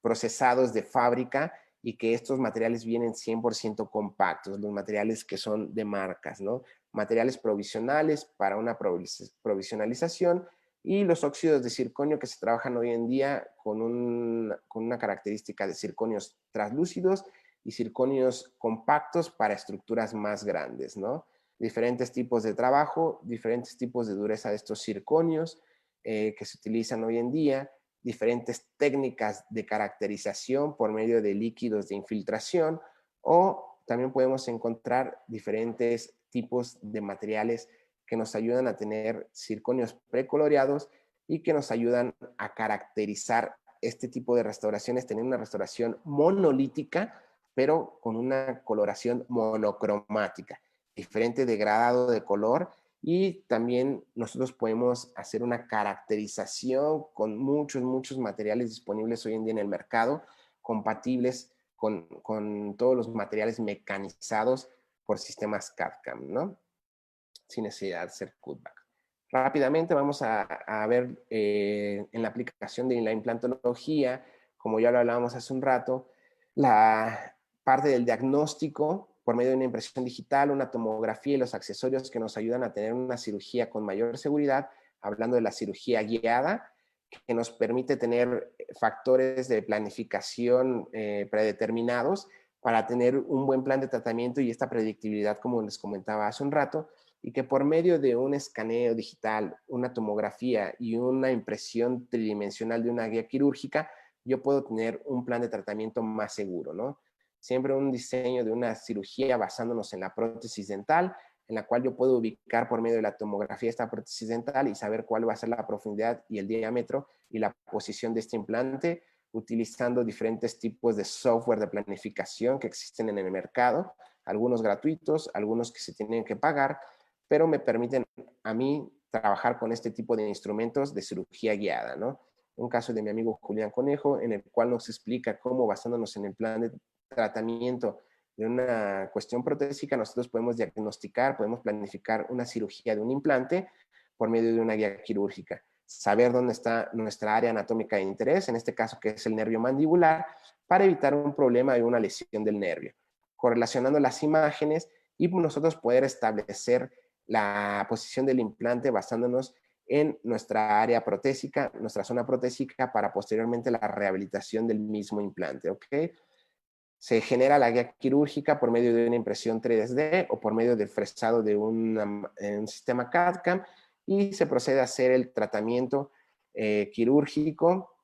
procesados de fábrica, y que estos materiales vienen 100% compactos, los materiales que son de marcas, ¿no? Materiales provisionales para una provisionalización, y los óxidos de circonio que se trabajan hoy en día con una característica de circonios translúcidos y circonios compactos para estructuras más grandes, ¿no? Diferentes tipos de trabajo, diferentes tipos de dureza de estos circonios que se utilizan hoy en día, diferentes técnicas de caracterización por medio de líquidos de infiltración, O también podemos encontrar diferentes tipos de materiales que nos ayudan a tener zirconios precoloreados y que nos ayudan a caracterizar este tipo de restauraciones, tener una restauración monolítica, pero con una coloración monocromática, diferente degradado de color. Y también nosotros podemos hacer una caracterización con muchos materiales disponibles hoy en día en el mercado, compatibles con todos los materiales mecanizados por sistemas CAD/CAM, ¿no? Sin necesidad de hacer cutback. Rápidamente vamos a ver en la aplicación de la implantología, como ya lo hablábamos hace un rato, la parte del diagnóstico por medio de una impresión digital, una tomografía y los accesorios que nos ayudan a tener una cirugía con mayor seguridad, hablando de la cirugía guiada, que nos permite tener factores de planificación predeterminados para tener un buen plan de tratamiento y esta predictibilidad, como les comentaba hace un rato, y que por medio de un escaneo digital, una tomografía y una impresión tridimensional de una guía quirúrgica, yo puedo tener un plan de tratamiento más seguro, ¿no? Siempre un diseño de una cirugía basándonos en la prótesis dental, en la cual yo puedo ubicar por medio de la tomografía esta prótesis dental y saber cuál va a ser la profundidad y el diámetro y la posición de este implante, utilizando diferentes tipos de software de planificación que existen en el mercado, algunos gratuitos, algunos que se tienen que pagar, pero me permiten a mí trabajar con este tipo de instrumentos de cirugía guiada, ¿no? Un caso de mi amigo Julián Conejo, en el cual nos explica cómo, basándonos en el plan de tratamiento de una cuestión protésica, nosotros podemos diagnosticar, podemos planificar una cirugía de un implante por medio de una guía quirúrgica. Saber dónde está nuestra área anatómica de interés, en este caso que es el nervio mandibular, para evitar un problema de una lesión del nervio. Correlacionando las imágenes y nosotros poder establecer la posición del implante basándonos en nuestra área protésica, nuestra zona protésica, para posteriormente la rehabilitación del mismo implante, ¿ok? Se genera la guía quirúrgica por medio de una impresión 3D o por medio del fresado de un sistema CAD/CAM y se procede a hacer el tratamiento quirúrgico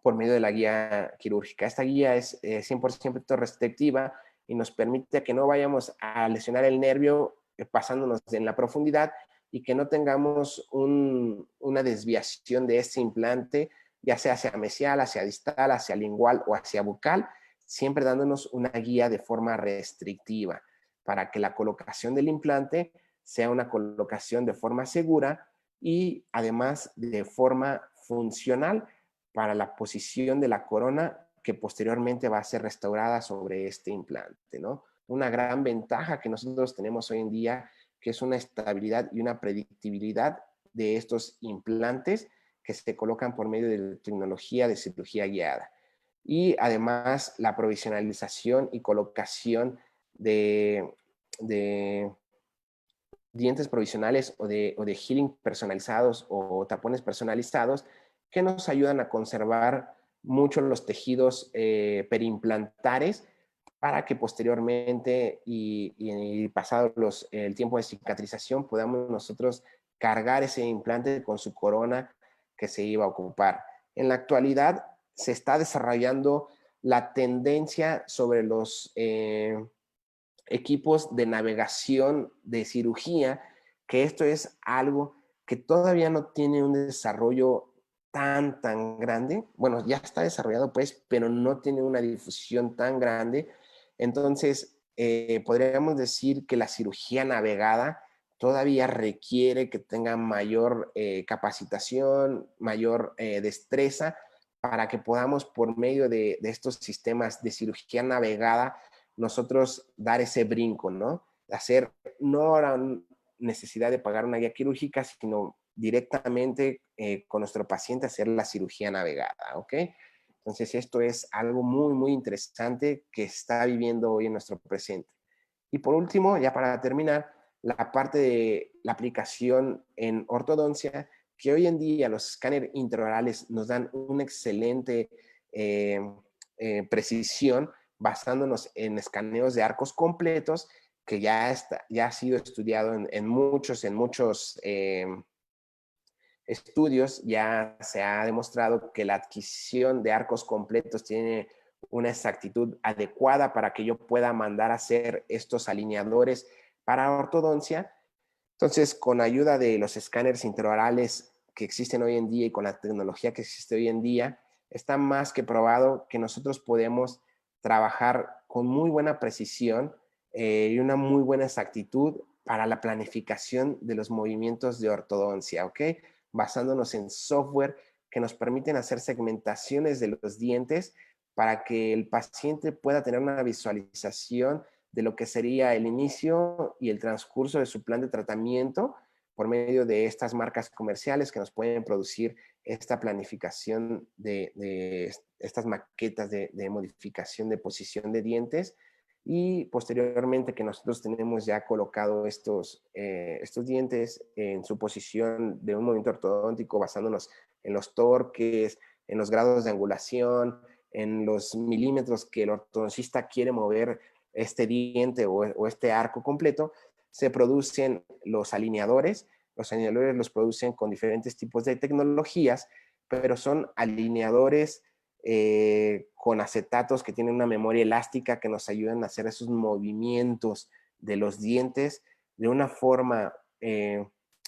por medio de la guía quirúrgica. Esta guía es 100% restrictiva y nos permite que no vayamos a lesionar el nervio pasándonos en la profundidad y que no tengamos una desviación de este implante, ya sea hacia mesial, hacia distal, hacia lingual o hacia bucal, siempre dándonos una guía de forma restrictiva para que la colocación del implante sea una colocación de forma segura y además de forma funcional para la posición de la corona que posteriormente va a ser restaurada sobre este implante, ¿no? Una gran ventaja que nosotros tenemos hoy en día, que es una estabilidad y una predictibilidad de estos implantes que se colocan por medio de la tecnología de cirugía guiada. Y además la provisionalización y colocación de dientes provisionales o de healing personalizados o tapones personalizados que nos ayudan a conservar mucho los tejidos perimplantares para que posteriormente y pasado el tiempo de cicatrización podamos nosotros cargar ese implante con su corona que se iba a ocupar. En la actualidad se está desarrollando la tendencia sobre los equipos de navegación de cirugía, que esto es algo que todavía no tiene un desarrollo tan grande. Bueno, ya está desarrollado pues, pero no tiene una difusión tan grande. Entonces, podríamos decir que la cirugía navegada todavía requiere que tenga mayor capacitación, mayor destreza, para que podamos por medio de estos sistemas de cirugía navegada nosotros dar ese brinco, ¿no? Hacer no la necesidad de pagar una guía quirúrgica, sino directamente con nuestro paciente hacer la cirugía navegada, ¿ok? Entonces esto es algo muy interesante que está viviendo hoy en nuestro presente. Y por último, ya para terminar, la parte de la aplicación en ortodoncia, que hoy en día los escáneres intraorales nos dan una excelente precisión basándonos en escaneos de arcos completos que ya ha sido estudiado en muchos estudios. Ya se ha demostrado que la adquisición de arcos completos tiene una exactitud adecuada para que yo pueda mandar a hacer estos alineadores para ortodoncia. Entonces, con ayuda de los escáneres intraorales que existen hoy en día y con la tecnología que existe hoy en día, está más que probado que nosotros podemos trabajar con muy buena precisión y una muy buena exactitud para la planificación de los movimientos de ortodoncia, ¿ok? Basándonos en software que nos permiten hacer segmentaciones de los dientes para que el paciente pueda tener una visualización de lo que sería el inicio y el transcurso de su plan de tratamiento por medio de estas marcas comerciales que nos pueden producir esta planificación de estas maquetas de modificación de posición de dientes, y posteriormente que nosotros tenemos ya colocado estos dientes en su posición de un movimiento ortodóntico basándonos en los torques, en los grados de angulación, en los milímetros que el ortodoncista quiere mover este diente o este arco completo. Se producen los alineadores. Los alineadores los producen con diferentes tipos de tecnologías, pero son alineadores con acetatos que tienen una memoria elástica que nos ayudan a hacer esos movimientos de los dientes de una forma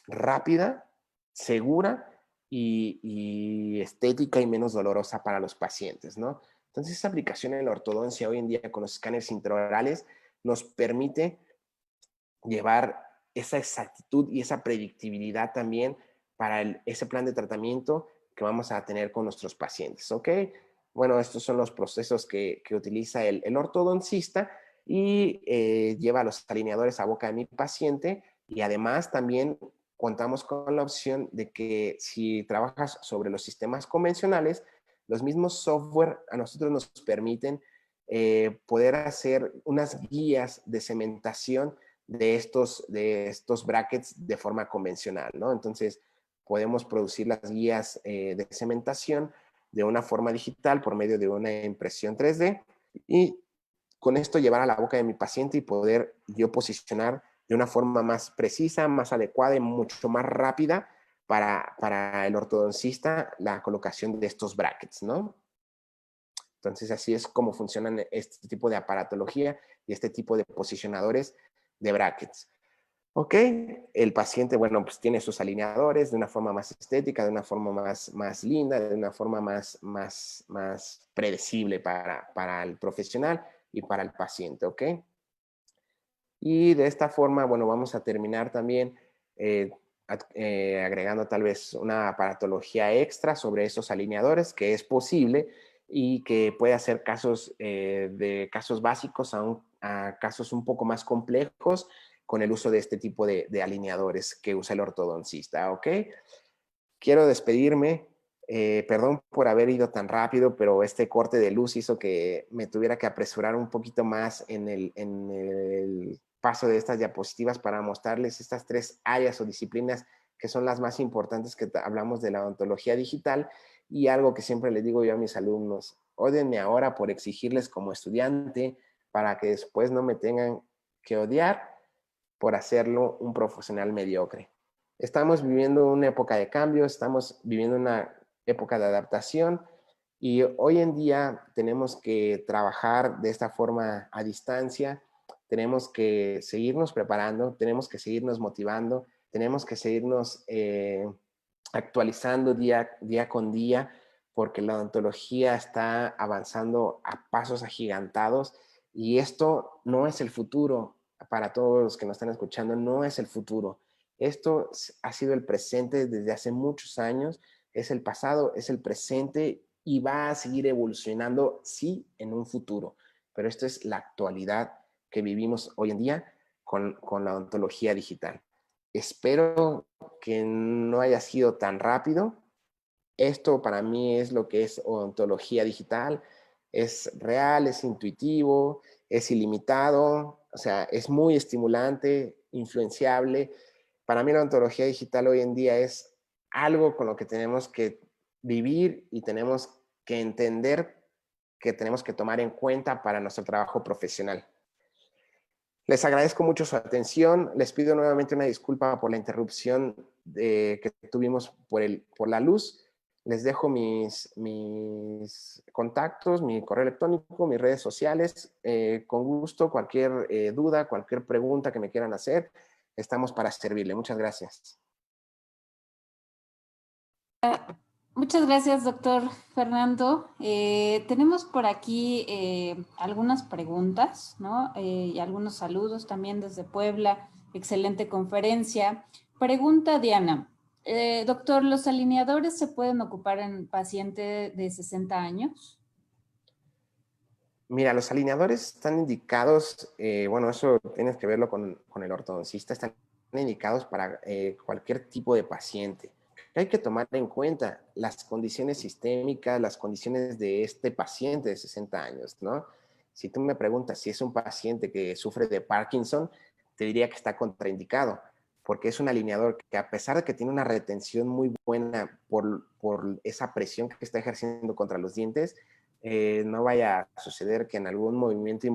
rápida, segura y estética y menos dolorosa para los pacientes, ¿no? Entonces, esa aplicación en la ortodoncia hoy en día con los escáneres intraorales nos permite llevar esa exactitud y esa predictibilidad también para ese plan de tratamiento que vamos a tener con nuestros pacientes, ¿ok? Bueno, estos son los procesos que utiliza el ortodoncista y lleva los alineadores a boca de mi paciente, y además también contamos con la opción de que si trabajas sobre los sistemas convencionales, los mismos software a nosotros nos permiten poder hacer unas guías de cementación de estos brackets de forma convencional, ¿no? Entonces, podemos producir las guías de cementación de una forma digital por medio de una impresión 3D y con esto llevar a la boca de mi paciente y poder yo posicionar de una forma más precisa, más adecuada y mucho más rápida para el ortodoncista la colocación de estos brackets, ¿no? Entonces, así es como funcionan este tipo de aparatología y este tipo de posicionadores de brackets. Ok, el paciente, bueno, pues tiene sus alineadores de una forma más estética, de una forma más linda, de una forma más predecible para el profesional y para el paciente, ¿ok? Y de esta forma, bueno, vamos a terminar también agregando tal vez una aparatología extra sobre esos alineadores, que es posible y que puede hacer casos de casos básicos a casos un poco más complejos con el uso de este tipo de alineadores que usa el ortodoncista, ¿ok? Quiero despedirme. Perdón por haber ido tan rápido, pero este corte de luz hizo que me tuviera que apresurar un poquito más en el paso de estas diapositivas para mostrarles estas 3 áreas o disciplinas que son las más importantes que hablamos de la odontología digital, y algo que siempre les digo yo a mis alumnos: ódienme ahora por exigirles como estudiante para que después no me tengan que odiar por hacerlo un profesional mediocre. Estamos viviendo una época de cambio, estamos viviendo una época de adaptación, y hoy en día tenemos que trabajar de esta forma a distancia, tenemos que seguirnos preparando, tenemos que seguirnos motivando, tenemos que seguirnos actualizando día con día, porque la odontología está avanzando a pasos agigantados, y esto no es el futuro. Para todos los que nos están escuchando, no es el futuro. Esto ha sido el presente desde hace muchos años, es el pasado, es el presente y va a seguir evolucionando, sí, en un futuro. Pero esto es la actualidad que vivimos hoy en día con la odontología digital. Espero que no haya sido tan rápido. Esto para mí es lo que es odontología digital. Es real, es intuitivo, es ilimitado, o sea, es muy estimulante, influenciable. Para mí la odontología digital hoy en día es algo con lo que tenemos que vivir y tenemos que entender que tenemos que tomar en cuenta para nuestro trabajo profesional. Les agradezco mucho su atención. Les pido nuevamente una disculpa por la interrupción que tuvimos por la luz. les dejo mis contactos, mi correo electrónico, mis redes sociales. Con gusto, cualquier duda, cualquier pregunta que me quieran hacer, estamos para servirle. Muchas gracias. Muchas gracias, doctor Fernando. Tenemos por aquí algunas preguntas, ¿no? Y algunos saludos también desde Puebla. Excelente conferencia. Pregunta Diana. Doctor, ¿los alineadores se pueden ocupar en paciente de 60 años? Mira, los alineadores están indicados, bueno, eso tienes que verlo con el ortodoncista, están indicados para cualquier tipo de paciente. Hay que tomar en cuenta las condiciones sistémicas, las condiciones de este paciente de 60 años, ¿no? Si tú me preguntas si es un paciente que sufre de Parkinson, te diría que está contraindicado, porque es un alineador que a pesar de que tiene una retención muy buena por esa presión que está ejerciendo contra los dientes, no vaya a suceder que en algún movimiento